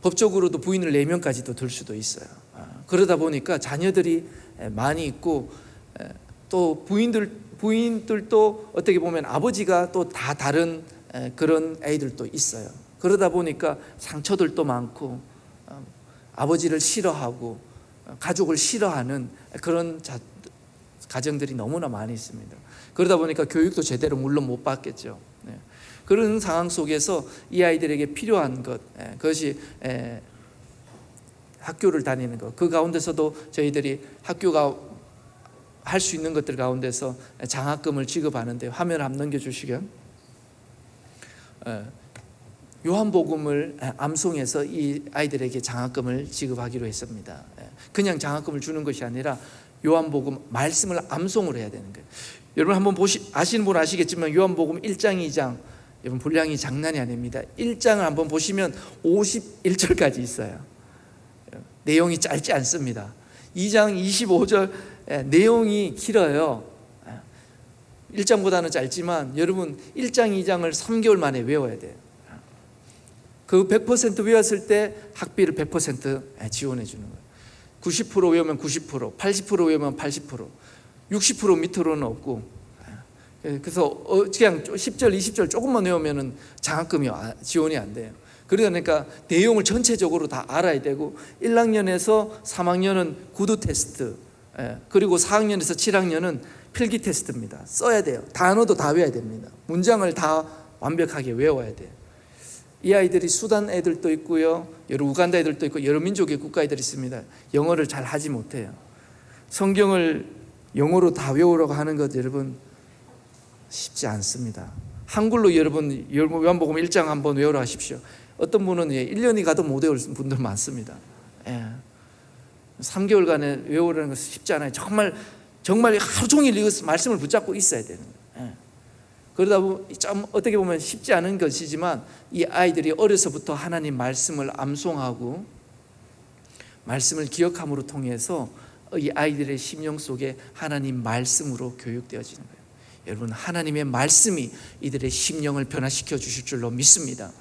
법적으로도 부인을 4명까지도 둘 수도 있어요. 그러다 보니까 자녀들이 많이 있고, 또 부인들도 어떻게 보면 아버지가 또 다 다른 그런 애들도 있어요. 그러다 보니까 상처들도 많고, 아버지를 싫어하고 가족을 싫어하는 그런 가정들이 너무나 많이 있습니다. 그러다 보니까 교육도 제대로 물론 못 받겠죠. 그런 상황 속에서 이 아이들에게 필요한 것, 그것이 학교를 다니는 것, 그 가운데서도 저희들이 학교가 할 수 있는 것들 가운데서 장학금을 지급하는데, 화면 한번 넘겨주시면 요한복음을 암송해서 이 아이들에게 장학금을 지급하기로 했습니다. 그냥 장학금을 주는 것이 아니라 요한복음 말씀을 암송을 해야 되는 거예요. 여러분 한번 아시는 분은 아시겠지만 요한복음 1장, 2장, 여러분 분량이 장난이 아닙니다. 1장을 한번 보시면 51절까지 있어요. 내용이 짧지 않습니다. 2장 25절 내용이 길어요. 1장보다는 짧지만 여러분 1장, 2장을 3개월 만에 외워야 돼요. 그 100% 외웠을 때 학비를 100% 지원해 주는 거예요. 90% 외우면 90%, 80% 외우면 80%, 60% 밑으로는 없고, 그래서 그냥 10절, 20절 조금만 외우면 장학금이 지원이 안 돼요. 그러니까 내용을 전체적으로 다 알아야 되고, 1학년에서 3학년은 구두 테스트, 그리고 4학년에서 7학년은 필기 테스트입니다. 써야 돼요. 단어도 다 외워야 됩니다. 문장을 다 완벽하게 외워야 돼요. 이 아이들이 수단 애들도 있고요, 여러 우간다 애들도 있고 여러 민족의 국가애들이 있습니다. 영어를 잘 하지 못해요. 성경을 영어로 다 외우라고 하는 것 여러분 쉽지 않습니다. 한글로 여러분 요한복음 1장 한번 외우라 하십시오. 어떤 분은 1년이 가도 못 외울 분들 많습니다. 3개월간에 외우라는 것은 쉽지 않아요. 정말 하루 종일 이 말씀을 붙잡고 있어야 되는 거예요. 그러다 보면 좀 어떻게 보면 쉽지 않은 것이지만, 이 아이들이 어려서부터 하나님 말씀을 암송하고 말씀을 기억함으로 통해서 이 아이들의 심령 속에 하나님 말씀으로 교육되어지는 거예요. 여러분 하나님의 말씀이 이들의 심령을 변화시켜 주실 줄로 믿습니다.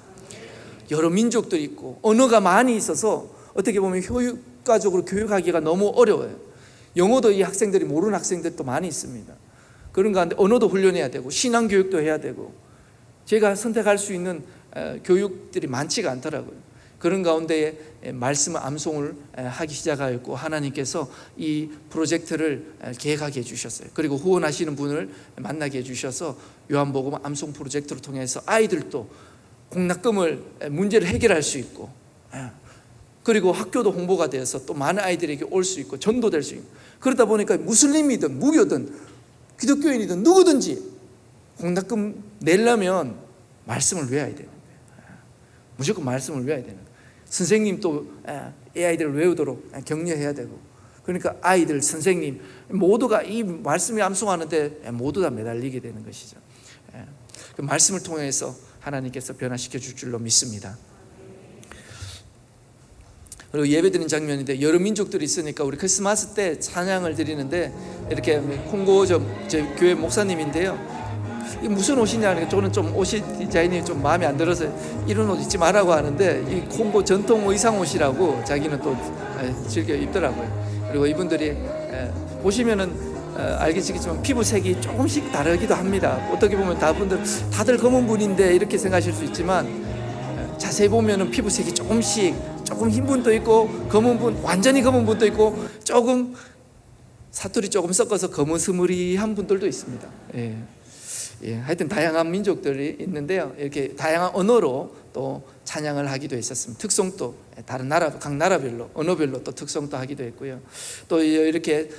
여러 민족들이 있고 언어가 많이 있어서 어떻게 보면 효과적으로 교육하기가 너무 어려워요. 영어도 이 학생들이 모르는 학생들도 많이 있습니다. 그런 가운데 언어도 훈련해야 되고 신앙 교육도 해야 되고 제가 선택할 수 있는 교육들이 많지가 않더라고요. 그런 가운데에 말씀 암송을 하기 시작하였고 하나님께서 이 프로젝트를 계획하게 해주셨어요. 그리고 후원하시는 분을 만나게 해주셔서 요한복음 암송 프로젝트를 통해서 아이들도 공납금을 문제를 해결할 수 있고 그리고 학교도 홍보가 되어서 또 많은 아이들에게 올 수 있고 전도될 수 있고 그러다 보니까 무슬림이든 무교든 기독교인이든 누구든지 공납금 내려면 말씀을 외워야 되는 거예요. 무조건 말씀을 외워야 되는 거예요. 선생님도 아이들을 외우도록 격려해야 되고 그러니까 아이들, 선생님 모두가 이 말씀이 암송하는데 모두 다 매달리게 되는 것이죠. 그 말씀을 통해서 하나님께서 변화시켜 줄 줄로 믿습니다. 그리고 예배드리는 장면인데 여러 민족들이 있으니까 우리 크리스마스 때 찬양을 드리는데 이렇게 콩고 저 교회 목사님인데요. 이 무슨 옷이냐? 저는 좀 옷이 디자인이 좀 마음에 안 들어서 이런 옷 입지 말라고 하는데 이 콩고 전통 의상 옷이라고 자기는 또 즐겨 입더라고요. 그리고 이분들이 보시면은 알겠지만 피부색이 조금씩 다르기도 합니다. 어떻게 보면 다들 검은 분인데 이렇게 생각하실 수 있지만 자세히 보면은 피부색이 조금 흰 분도 있고 검은 분, 완전히 검은 분도 있고 조금 사투리 조금 섞어서 검은스무리한 분들도 있습니다. 하여튼 다양한 민족들이 있는데요. 이렇게 다양한 언어로 또 찬양을 하기도 했었습니다. 특성도 다른 나라, 각 나라별로 언어별로 또 특성도 하기도 했고요. 또 이렇게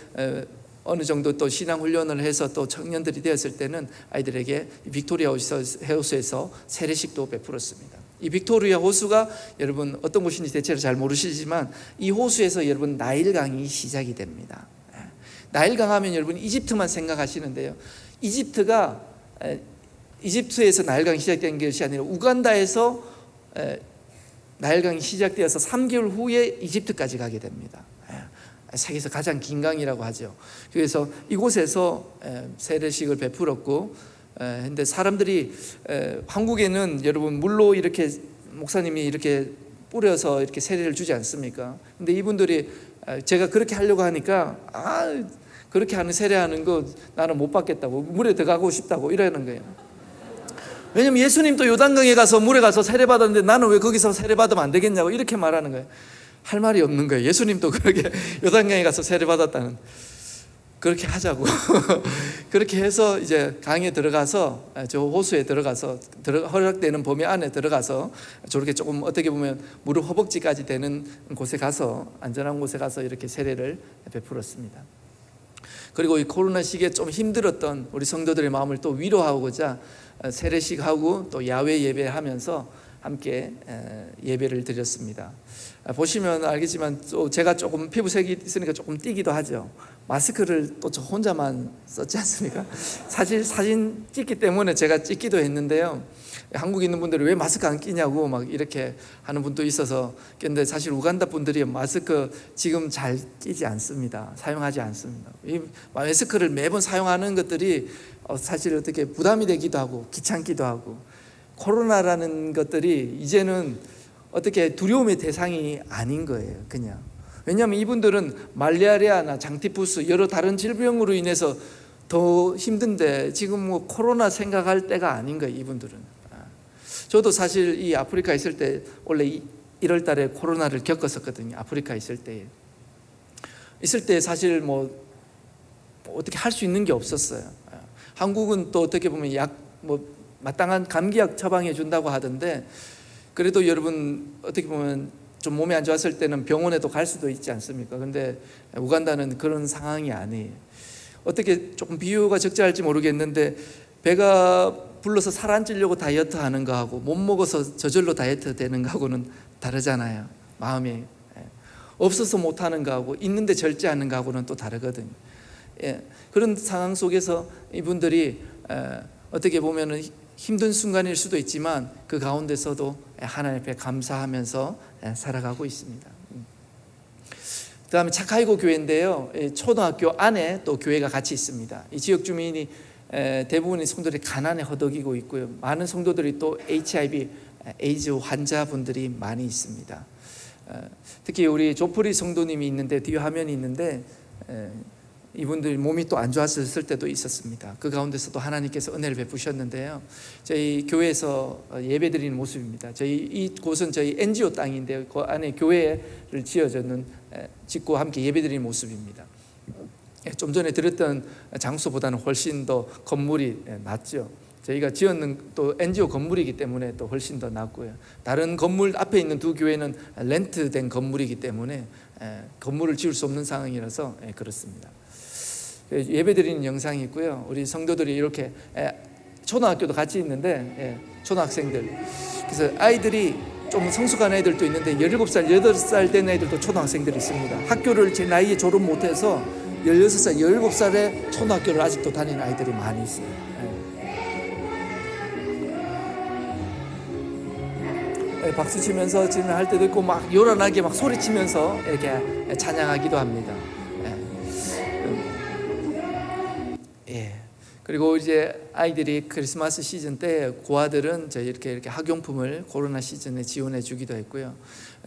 어느 정도 또 신앙 훈련을 해서 또 청년들이 되었을 때는 아이들에게 빅토리아 호수에서 세례식도 베풀었습니다. 이 빅토리아 호수가 여러분 어떤 곳인지 대체로 잘 모르시지만 이 호수에서 여러분 나일강이 시작이 됩니다. 나일강 하면 여러분 이집트만 생각하시는데요. 이집트에서 나일강이 시작된 것이 아니라 우간다에서 나일강이 시작되어서 3개월 후에 이집트까지 가게 됩니다. 세계에서 가장 긴 강이라고 하죠. 그래서 이곳에서 세례식을 베풀었고, 근데 사람들이 한국에는 여러분 물로 이렇게 목사님이 이렇게 뿌려서 이렇게 세례를 주지 않습니까? 근데 이분들이 제가 그렇게 하려고 하니까 그렇게 하는 세례하는 거 나는 못 받겠다고, 물에 들어가고 싶다고 이러는 거예요. 왜냐면 예수님도 요단강에 가서 물에 가서 세례 받았는데 나는 왜 거기서 세례 받으면 안 되겠냐고 이렇게 말하는 거예요. 할 말이 없는 거예요. 예수님도 그렇게 요단강에 가서 세례 받았다는, 그렇게 하자고 그렇게 해서 이제 강에 들어가서 저 호수에 들어가서 허락되는 범위 안에 들어가서 저렇게 조금 어떻게 보면 무릎 허벅지까지 되는 곳에 가서 안전한 곳에 가서 이렇게 세례를 베풀었습니다. 그리고 이 코로나 시기에 좀 힘들었던 우리 성도들의 마음을 또 위로하고자 세례식하고 또 야외 예배하면서 함께 예배를 드렸습니다. 보시면 알겠지만 또 제가 조금 피부색이 있으니까 조금 띄기도 하죠. 마스크를 또 저 혼자만 썼지 않습니까? 사진 찍기 때문에 제가 찍기도 했는데요. 한국에 있는 분들이 왜 마스크 안 끼냐고 막 이렇게 하는 분도 있어서, 근데 사실 우간다 분들이 마스크 지금 잘 끼지 않습니다. 사용하지 않습니다. 이 마스크를 매번 사용하는 것들이 사실 어떻게 부담이 되기도 하고 귀찮기도 하고, 코로나라는 것들이 이제는 어떻게 두려움의 대상이 아닌 거예요. 그냥 왜냐하면 이분들은 말라리아나 장티푸스 여러 다른 질병으로 인해서 더 힘든데 지금 뭐 코로나 생각할 때가 아닌 거예요. 이분들은. 저도 사실 이 아프리카 있을 때 원래 1월 달에 코로나를 겪었었거든요. 아프리카 있을 때 사실 뭐 어떻게 할 수 있는 게 없었어요. 한국은 또 어떻게 보면 마땅한 감기약 처방해 준다고 하던데, 그래도 여러분 어떻게 보면 좀 몸이 안 좋았을 때는 병원에도 갈 수도 있지 않습니까? 근데 우간다는 그런 상황이 아니에요. 어떻게 조금 비유가 적절할지 모르겠는데, 배가 불러서 살 안 찌려고 다이어트 하는 거하고 못 먹어서 저절로 다이어트 되는 거하고는 다르잖아요. 마음이 없어서 못 하는 거하고 있는데 절제하는 거하고는 또 다르거든요. 그런 상황 속에서 이분들이 어떻게 보면은 힘든 순간일 수도 있지만 그 가운데서도 하나님 앞에 감사하면서 살아가고 있습니다. 그 다음에 차카이고 교회인데요, 초등학교 안에 또 교회가 같이 있습니다. 이 지역 주민이 대부분의 성도들이 가난에 허덕이고 있고요, 많은 성도들이 또 HIV, 에이즈 환자분들이 많이 있습니다. 특히 우리 조프리 성도님이 있는데, 뒤에 화면이 있는데, 이분들 몸이 또 안 좋았을 때도 있었습니다. 그 가운데서도 하나님께서 은혜를 베푸셨는데요. 저희 교회에서 예배드리는 모습입니다. 저희 이곳은 저희 NGO 땅인데 그 안에 교회를 짓고 함께 예배드리는 모습입니다. 좀 전에 드렸던 장소보다는 훨씬 더 건물이 낫죠. 저희가 지었는 또 NGO 건물이기 때문에 또 훨씬 더 낫고요. 다른 건물 앞에 있는 두 교회는 렌트된 건물이기 때문에 건물을 지을 수 없는 상황이라서 그렇습니다. 예배드리는 영상이 있고요. 우리 성도들이 이렇게 초등학교도 같이 있는데 초등학생들, 그래서 아이들이 좀 성숙한 애들도 있는데 17살, 8살 된 애들도 초등학생들이 있습니다. 학교를 제 나이에 졸업 못해서 16살, 17살에 초등학교를 아직도 다니는 아이들이 많이 있어요. 박수 치면서 진행할 때도 있고 막 요란하게 막 소리치면서 이렇게 찬양하기도 합니다. 그리고 이제 아이들이 크리스마스 시즌 때 고아들은 저희 이렇게 학용품을 코로나 시즌에 지원해 주기도 했고요.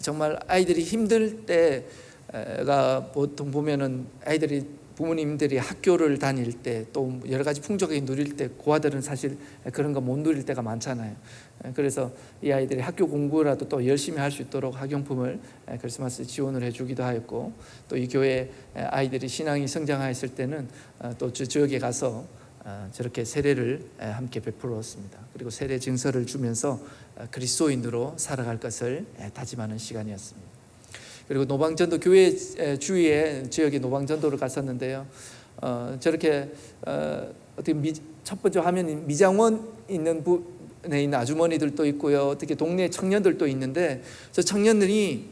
정말 아이들이 힘들 때가 보통 보면은 아이들이 부모님들이 학교를 다닐 때 또 여러 가지 풍족하게 누릴 때 고아들은 사실 그런 거 못 누릴 때가 많잖아요. 그래서 이 아이들이 학교 공부라도 또 열심히 할 수 있도록 학용품을 크리스마스 지원을 해주기도 하였고, 또 이 교회 아이들이 신앙이 성장했을 때는 또 저 지역에 가서 저렇게 세례를 함께 베풀었습니다. 그리고 세례 증서를 주면서 그리스도인으로 살아갈 것을 다짐하는 시간이었습니다. 그리고 노방전도 교회 주위에 지역에 노방전도를 갔었는데요. 저렇게 어떻게 첫 번째 화면이 미장원 있는 부분에 있는 아주머니들도 있고요. 어떻게 동네 청년들도 있는데, 저 청년들이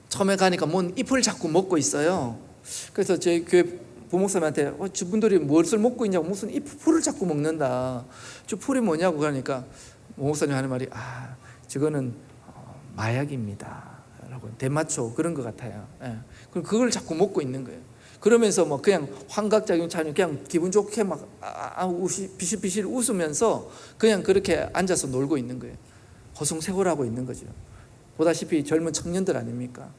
처음에 가니까 뭔 잎을 자꾸 먹고 있어요. 그래서 저희 교회 부목사님한테 저분들이 무엇을 먹고 있냐고, 무슨 풀을 자꾸 먹는다, 저 풀이 뭐냐고 그러니까 부목사님 하는 말이 저거는 마약입니다 라고, 대마초 그런 것 같아요. 그럼 그걸 자꾸 먹고 있는 거예요. 그러면서 뭐 그냥 환각작용처럼 그냥 기분 좋게 막 비실비실 웃으면서 그냥 그렇게 앉아서 놀고 있는 거예요. 허송세월하고 있는 거죠. 보다시피 젊은 청년들 아닙니까?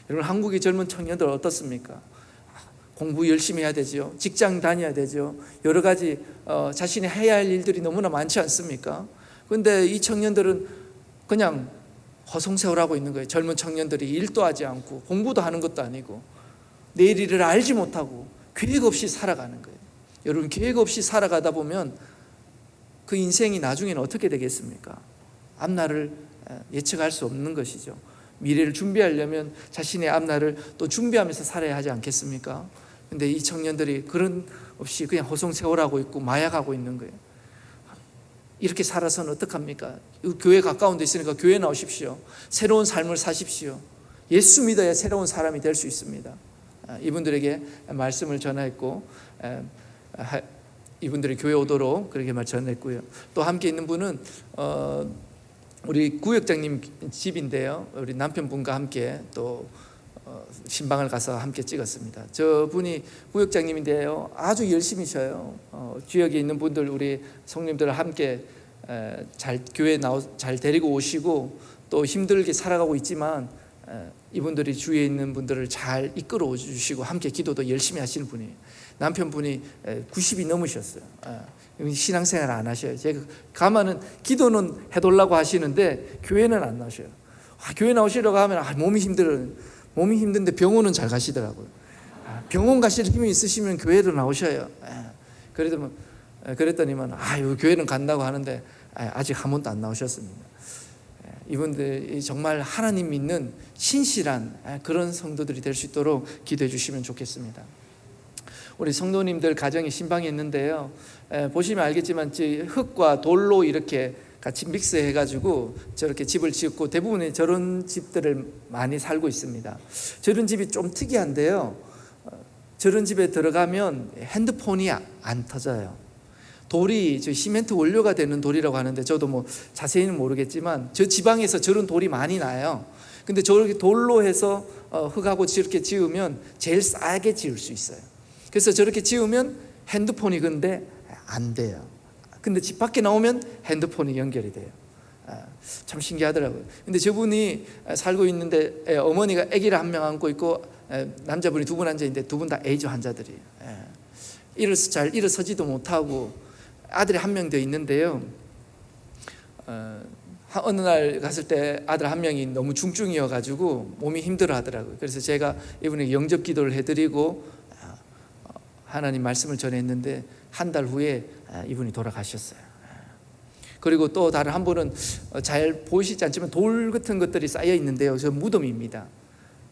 여러분, 한국의 젊은 청년들 어떻습니까? 공부 열심히 해야 되죠. 직장 다녀야 되죠. 여러 가지 자신이 해야 할 일들이 너무나 많지 않습니까? 그런데 이 청년들은 그냥 허송세월하고 있는 거예요. 젊은 청년들이 일도 하지 않고 공부도 하는 것도 아니고 내일 일을 알지 못하고 계획 없이 살아가는 거예요. 여러분, 계획 없이 살아가다 보면 그 인생이 나중에는 어떻게 되겠습니까? 앞날을 예측할 수 없는 것이죠. 미래를 준비하려면 자신의 앞날을 또 준비하면서 살아야 하지 않겠습니까? 근데 이 청년들이 그런 없이 그냥 허송세월하고 있고 마약하고 있는 거예요. 이렇게 살아서는 어떡합니까? 교회 가까운 데 있으니까 교회 나오십시오. 새로운 삶을 사십시오. 예수 믿어야 새로운 사람이 될 수 있습니다. 이분들에게 말씀을 전했고, 이분들이 교회 오도록 그렇게 말 전했고요. 또 함께 있는 분은 우리 구역장님 집인데요. 우리 남편분과 함께 또 신방을 가서 함께 찍었습니다. 저분이 구역장님인데요, 아주 열심히 쉬어요. 지역에 있는 분들, 우리 성님들 함께 교회 잘 데리고 오시고 또 힘들게 살아가고 있지만 이분들이 주위에 있는 분들을 잘 이끌어 주시고 함께 기도도 열심히 하시는 분이에요. 남편분이 90이 넘으셨어요. 신앙생활 안 하셔요. 제가 가면은 기도는 해달라고 하시는데 교회는 안 나오셔요. 교회 나오시려고 하면 몸이 힘든데 병원은 잘 가시더라고요. 병원 가실 힘이 있으시면 교회로 나오셔요. 그랬더니만 교회는 간다고 하는데 아직 한 번도 안 나오셨습니다. 이분들이 정말 하나님 믿는 신실한 그런 성도들이 될 수 있도록 기도해 주시면 좋겠습니다. 우리 성도님들 가정에 신방이 있는데요, 보시면 알겠지만 흙과 돌로 이렇게 같이 믹스해 가지고 저렇게 집을 짓고 대부분의 저런 집들을 많이 살고 있습니다. 저런 집이 좀 특이한데요, 저런 집에 들어가면 핸드폰이 안 터져요. 돌이 시멘트 원료가 되는 돌이라고 하는데, 저도 뭐 자세히는 모르겠지만 저 지방에서 저런 돌이 많이 나요. 근데 저렇게 돌로 해서 흙하고 저렇게 지으면 제일 싸게 지을 수 있어요. 그래서 저렇게 지으면 핸드폰이 근데 안 돼요. 근데 집 밖에 나오면 핸드폰이 연결이 돼요. 참 신기하더라고요. 근데 저분이 살고 있는데 어머니가 아기를 한 명 안고 있고 남자분이 두 분 앉아 있는데 두 분 다 에이즈 환자들이에요. 잘 일어서지도 못하고 아들이 한 명 더 있는데요. 어느 날 갔을 때 아들 한 명이 너무 중증이어가지고 몸이 힘들어 하더라고요. 그래서 제가 이분에게 영접 기도를 해드리고 하나님 말씀을 전했는데 한 달 후에 이분이 돌아가셨어요. 그리고 또 다른 한 분은 잘 보이시지 않지만 돌 같은 것들이 쌓여 있는데요, 저 무덤입니다.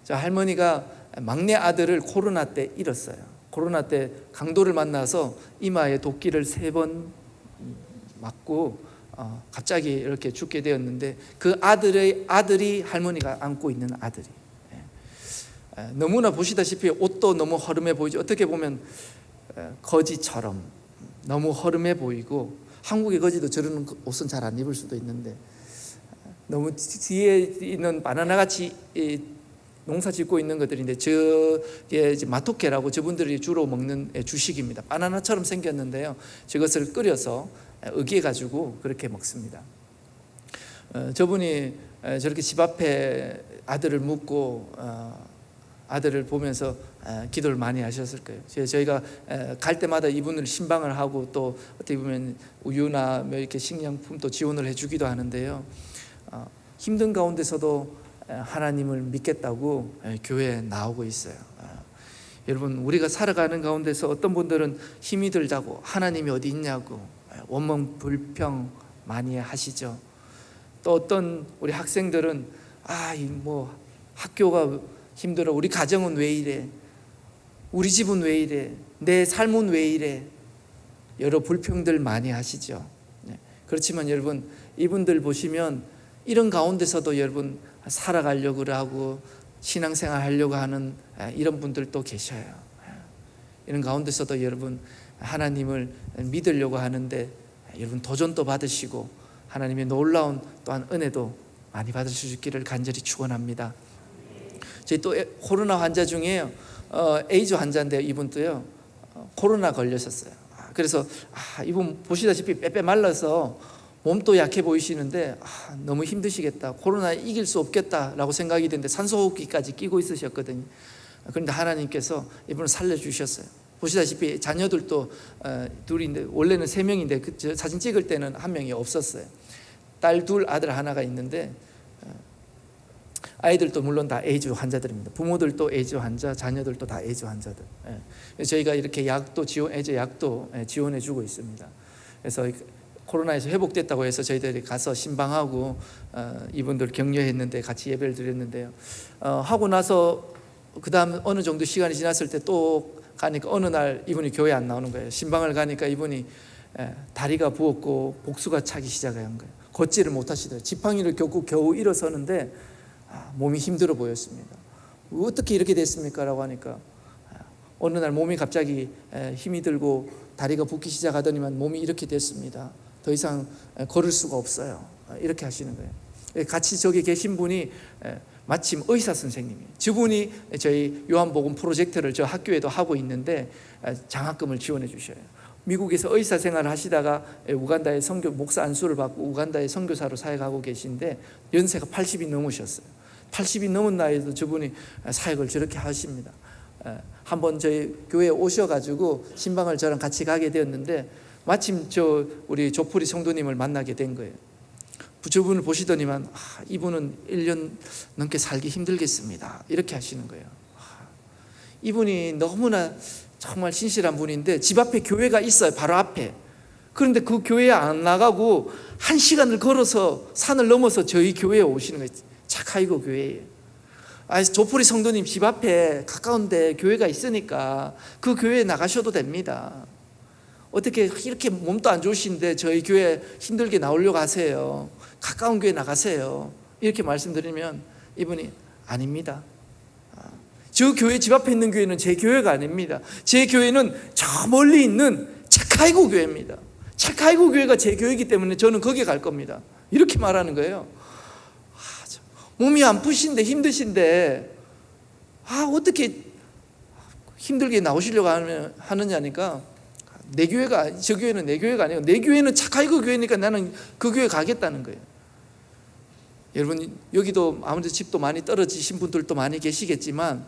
저 할머니가 막내 아들을 코로나 때 잃었어요. 코로나 때 강도를 만나서 이마에 도끼를 3번 맞고 갑자기 이렇게 죽게 되었는데 그 아들이 할머니가 안고 있는 아들이. 너무나 보시다시피 옷도 너무 허름해 보이죠. 어떻게 보면 거지처럼 너무 허름해 보이고, 한국의 거지도 저런 옷은 잘 안 입을 수도 있는데 너무 뒤에 있는 바나나같이 농사 짓고 있는 것들인데 저게 마토케라고 저분들이 주로 먹는 주식입니다. 바나나처럼 생겼는데요, 저것을 끓여서 으깨 가지고 그렇게 먹습니다. 저분이 저렇게 집 앞에 아들을 묻고 아들을 보면서 기도를 많이 하셨을 거예요. 저희가 갈 때마다 이분을 신방을 하고 또 어떻게 보면 우유나 뭐 이렇게 식량품도 지원을 해주기도 하는데요, 힘든 가운데서도 하나님을 믿겠다고 교회에 나오고 있어요. 여러분, 우리가 살아가는 가운데서 어떤 분들은 힘이 들다고 하나님이 어디 있냐고 원망 불평 많이 하시죠. 또 어떤 우리 학생들은 뭐 학교가 힘들어, 우리 가정은 왜 이래, 우리 집은 왜 이래, 내 삶은 왜 이래, 여러 불평들 많이 하시죠. 그렇지만 여러분, 이분들 보시면 이런 가운데서도 여러분 살아가려고 하고 신앙생활 하려고 하는 이런 분들도 계셔요. 이런 가운데서도 여러분 하나님을 믿으려고 하는데 여러분 도전도 받으시고 하나님의 놀라운 또한 은혜도 많이 받으실 수 있기를 간절히 축원합니다. 저희 또 코로나 환자 중에 에이즈 환자인데 이분도요 코로나 걸리셨어요. 그래서 이분 보시다시피 빼빼 말라서 몸도 약해 보이시는데 너무 힘드시겠다, 코로나 이길 수 없겠다라고 생각이 드는데 산소호흡기까지 끼고 있으셨거든요. 그런데 하나님께서 이분을 살려주셨어요. 보시다시피 자녀들도 둘인데 원래는 3명인데 사진 찍을 때는 1명이 없었어요. 딸 2, 아들 1가 있는데 아이들도 물론 다 에이즈 환자들입니다. 부모들도 에이즈 환자, 자녀들도 다 에이즈 환자들. 저희가 이렇게 에이즈 약도 지원해주고 있습니다. 그래서 코로나에서 회복됐다고 해서 저희들이 가서 신방하고 이분들 격려했는데 같이 예배를 드렸는데요. 하고 나서 그 다음 어느 정도 시간이 지났을 때 또 가니까 어느 날 이분이 교회 안 나오는 거예요. 신방을 가니까 이분이 다리가 부었고 복수가 차기 시작한 거예요. 걷지를 못하시더라고요. 지팡이를 겨우 일어서는데 몸이 힘들어 보였습니다. 어떻게 이렇게 됐습니까? 라고 하니까 어느 날 몸이 갑자기 힘이 들고 다리가 붓기 시작하더니만 몸이 이렇게 됐습니다. 더 이상 걸을 수가 없어요. 이렇게 하시는 거예요. 같이 저기 계신 분이 마침 의사 선생님이에요. 저분이 저희 요한복음 프로젝트를 저 학교에도 하고 있는데 장학금을 지원해 주셔요. 미국에서 의사 생활을 하시다가 우간다의 목사 안수를 받고 우간다의 선교사로 사역하고 계신데 연세가 80이 넘으셨어요. 80이 넘은 나이에도 저분이 사역을 저렇게 하십니다. 한번 저희 교회에 오셔가지고 신방을 저랑 같이 가게 되었는데 마침 우리 조풀이 성도님을 만나게 된 거예요. 저분을 보시더니만 이분은 1년 넘게 살기 힘들겠습니다, 이렇게 하시는 거예요. 이분이 너무나 정말 신실한 분인데 집 앞에 교회가 있어요, 바로 앞에. 그런데 그 교회에 안 나가고 1시간을 걸어서 산을 넘어서 저희 교회에 오시는 거예요. 차카이고 교회에. 조풀이 성도님 집 앞에 가까운데 교회가 있으니까 그 교회에 나가셔도 됩니다. 어떻게 이렇게 몸도 안 좋으신데 저희 교회 힘들게 나오려고 하세요? 가까운 교회 나가세요. 이렇게 말씀드리면 이분이 아닙니다. 저 교회 집 앞에 있는 교회는 제 교회가 아닙니다. 제 교회는 저 멀리 있는 차카이고 교회입니다. 차카이고 교회가 제 교회이기 때문에 저는 거기에 갈 겁니다. 이렇게 말하는 거예요. 몸이 아프신데 힘드신데 어떻게 힘들게 나오시려고 하느냐니까 내 교회가, 저 교회는 내 교회가 아니고 내 교회는 차카이고 교회니까 나는 그 교회 가겠다는 거예요. 여러분 여기도 아무래도 집도 많이 떨어지신 분들도 많이 계시겠지만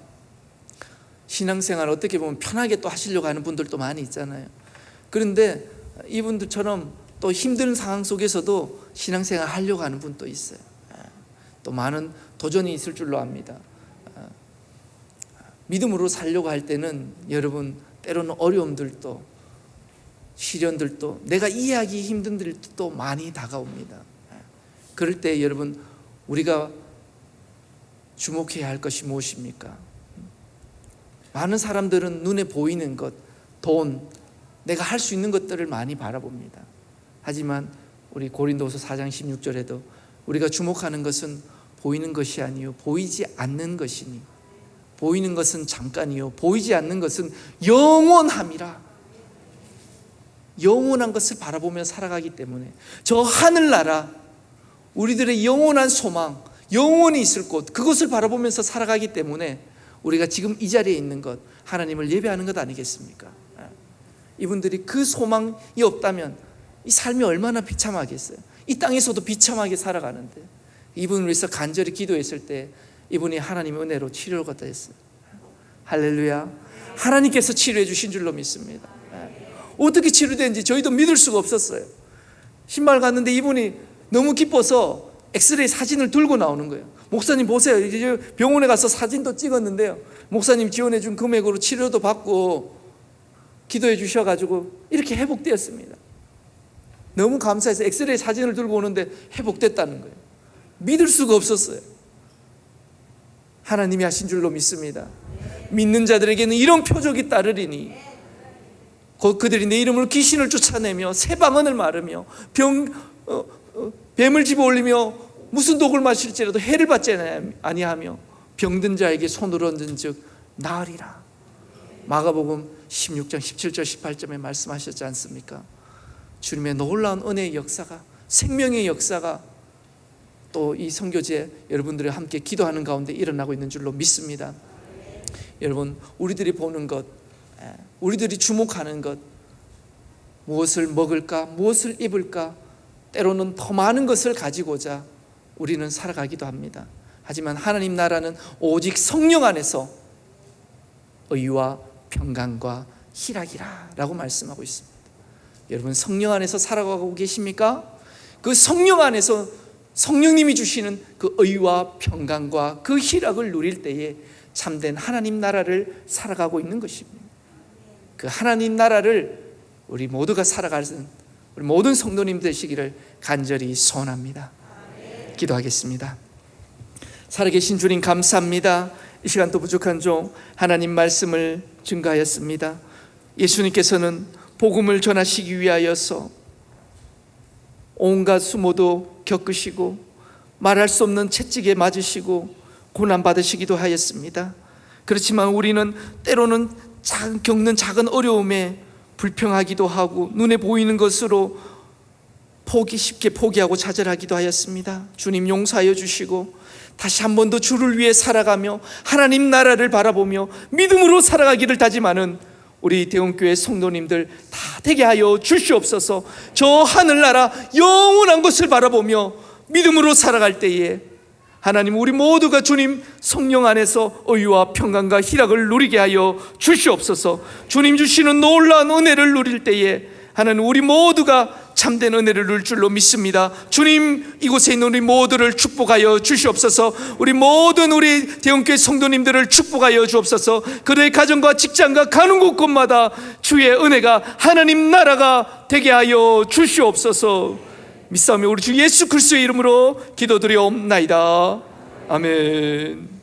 신앙생활 어떻게 보면 편하게 또 하시려고 하는 분들도 많이 있잖아요. 그런데 이분들처럼 또 힘든 상황 속에서도 신앙생활 하려고 하는 분도 있어요. 또 많은 도전이 있을 줄로 압니다. 믿음으로 살려고 할 때는 여러분 때로는 어려움들도 시련들도 내가 이해하기 힘든 일도 많이 다가옵니다. 그럴 때 여러분 우리가 주목해야 할 것이 무엇입니까? 많은 사람들은 눈에 보이는 것, 돈, 내가 할 수 있는 것들을 많이 바라봅니다. 하지만 우리 고린도서 4장 16절에도 우리가 주목하는 것은 보이는 것이 아니요 보이지 않는 것이니 보이는 것은 잠깐이요 보이지 않는 것은 영원함이라. 영원한 것을 바라보며 살아가기 때문에 저 하늘나라, 우리들의 영원한 소망, 영원히 있을 곳, 그것을 바라보면서 살아가기 때문에 우리가 지금 이 자리에 있는 것, 하나님을 예배하는 것 아니겠습니까? 이분들이 그 소망이 없다면 이 삶이 얼마나 비참하겠어요. 이 땅에서도 비참하게 살아가는데 이분을 위해서 간절히 기도했을 때 이분이 하나님의 은혜로 치료를 갖다 했어요. 할렐루야. 하나님께서 치료해 주신 줄로 믿습니다. 어떻게 치료되는지 저희도 믿을 수가 없었어요. 신발 갔는데 이분이 너무 기뻐서 엑스레이 사진을 들고 나오는 거예요. 목사님 보세요. 이제 병원에 가서 사진도 찍었는데요, 목사님 지원해 준 금액으로 치료도 받고 기도해 주셔가지고 이렇게 회복되었습니다. 너무 감사해서 엑스레이 사진을 들고 오는데 회복됐다는 거예요. 믿을 수가 없었어요. 하나님이 하신 줄로 믿습니다. 믿는 자들에게는 이런 표적이 따르리니 곧 그들이 내 이름으로 귀신을 쫓아내며 새 방언을 말하며 뱀을 집어올리며 무슨 독을 마실지라도 해를 받지 아니하며 병든 자에게 손을 얹은 즉 나으리라. 마가복음 16장 17절 18절에 말씀하셨지 않습니까? 주님의 놀라운 은혜의 역사가, 생명의 역사가 또 이 선교제 여러분들이 함께 기도하는 가운데 일어나고 있는 줄로 믿습니다. 여러분 우리들이 보는 것, 우리들이 주목하는 것, 무엇을 먹을까, 무엇을 입을까, 때로는 더 많은 것을 가지고자 우리는 살아가기도 합니다. 하지만 하나님 나라는 오직 성령 안에서 의와 평강과 희락이라 라고 말씀하고 있습니다. 여러분 성령 안에서 살아가고 계십니까? 그 성령 안에서 성령님이 주시는 그 의와 평강과 그 희락을 누릴 때에 참된 하나님 나라를 살아가고 있는 것입니다. 그 하나님 나라를 우리 모두가 살아가는 우리 모든 성도님 되시기를 간절히 소원합니다. 기도하겠습니다. 살아계신 주님 감사합니다. 이 시간 또 부족한 종 하나님 말씀을 증거하였습니다. 예수님께서는 복음을 전하시기 위하여서 온갖 수모도 겪으시고 말할 수 없는 채찍에 맞으시고 고난받으시기도 하였습니다. 그렇지만 우리는 때로는 겪는 작은 어려움에 불평하기도 하고 눈에 보이는 것으로 쉽게 포기하고 좌절하기도 하였습니다. 주님 용서하여 주시고 다시 한 번 더 주를 위해 살아가며 하나님 나라를 바라보며 믿음으로 살아가기를 다짐하는 우리 대원교회 성도님들 다 되게 하여 주시옵소서. 저 하늘나라 영원한 것을 바라보며 믿음으로 살아갈 때에 하나님 우리 모두가 주님 성령 안에서 의와 평강과 희락을 누리게 하여 주시옵소서. 주님 주시는 놀라운 은혜를 누릴 때에 하나님 우리 모두가 참된 은혜를 누릴 줄로 믿습니다. 주님 이곳에 있는 우리 모두를 축복하여 주시옵소서. 우리 모든 우리 대원교회 성도님들을 축복하여 주옵소서. 그들의 가정과 직장과 가는 곳곳마다 주의 은혜가 하나님 나라가 되게 하여 주시옵소서. 믿사오며 우리 주 예수 그리스도의 이름으로 기도드리옵나이다. 아멘.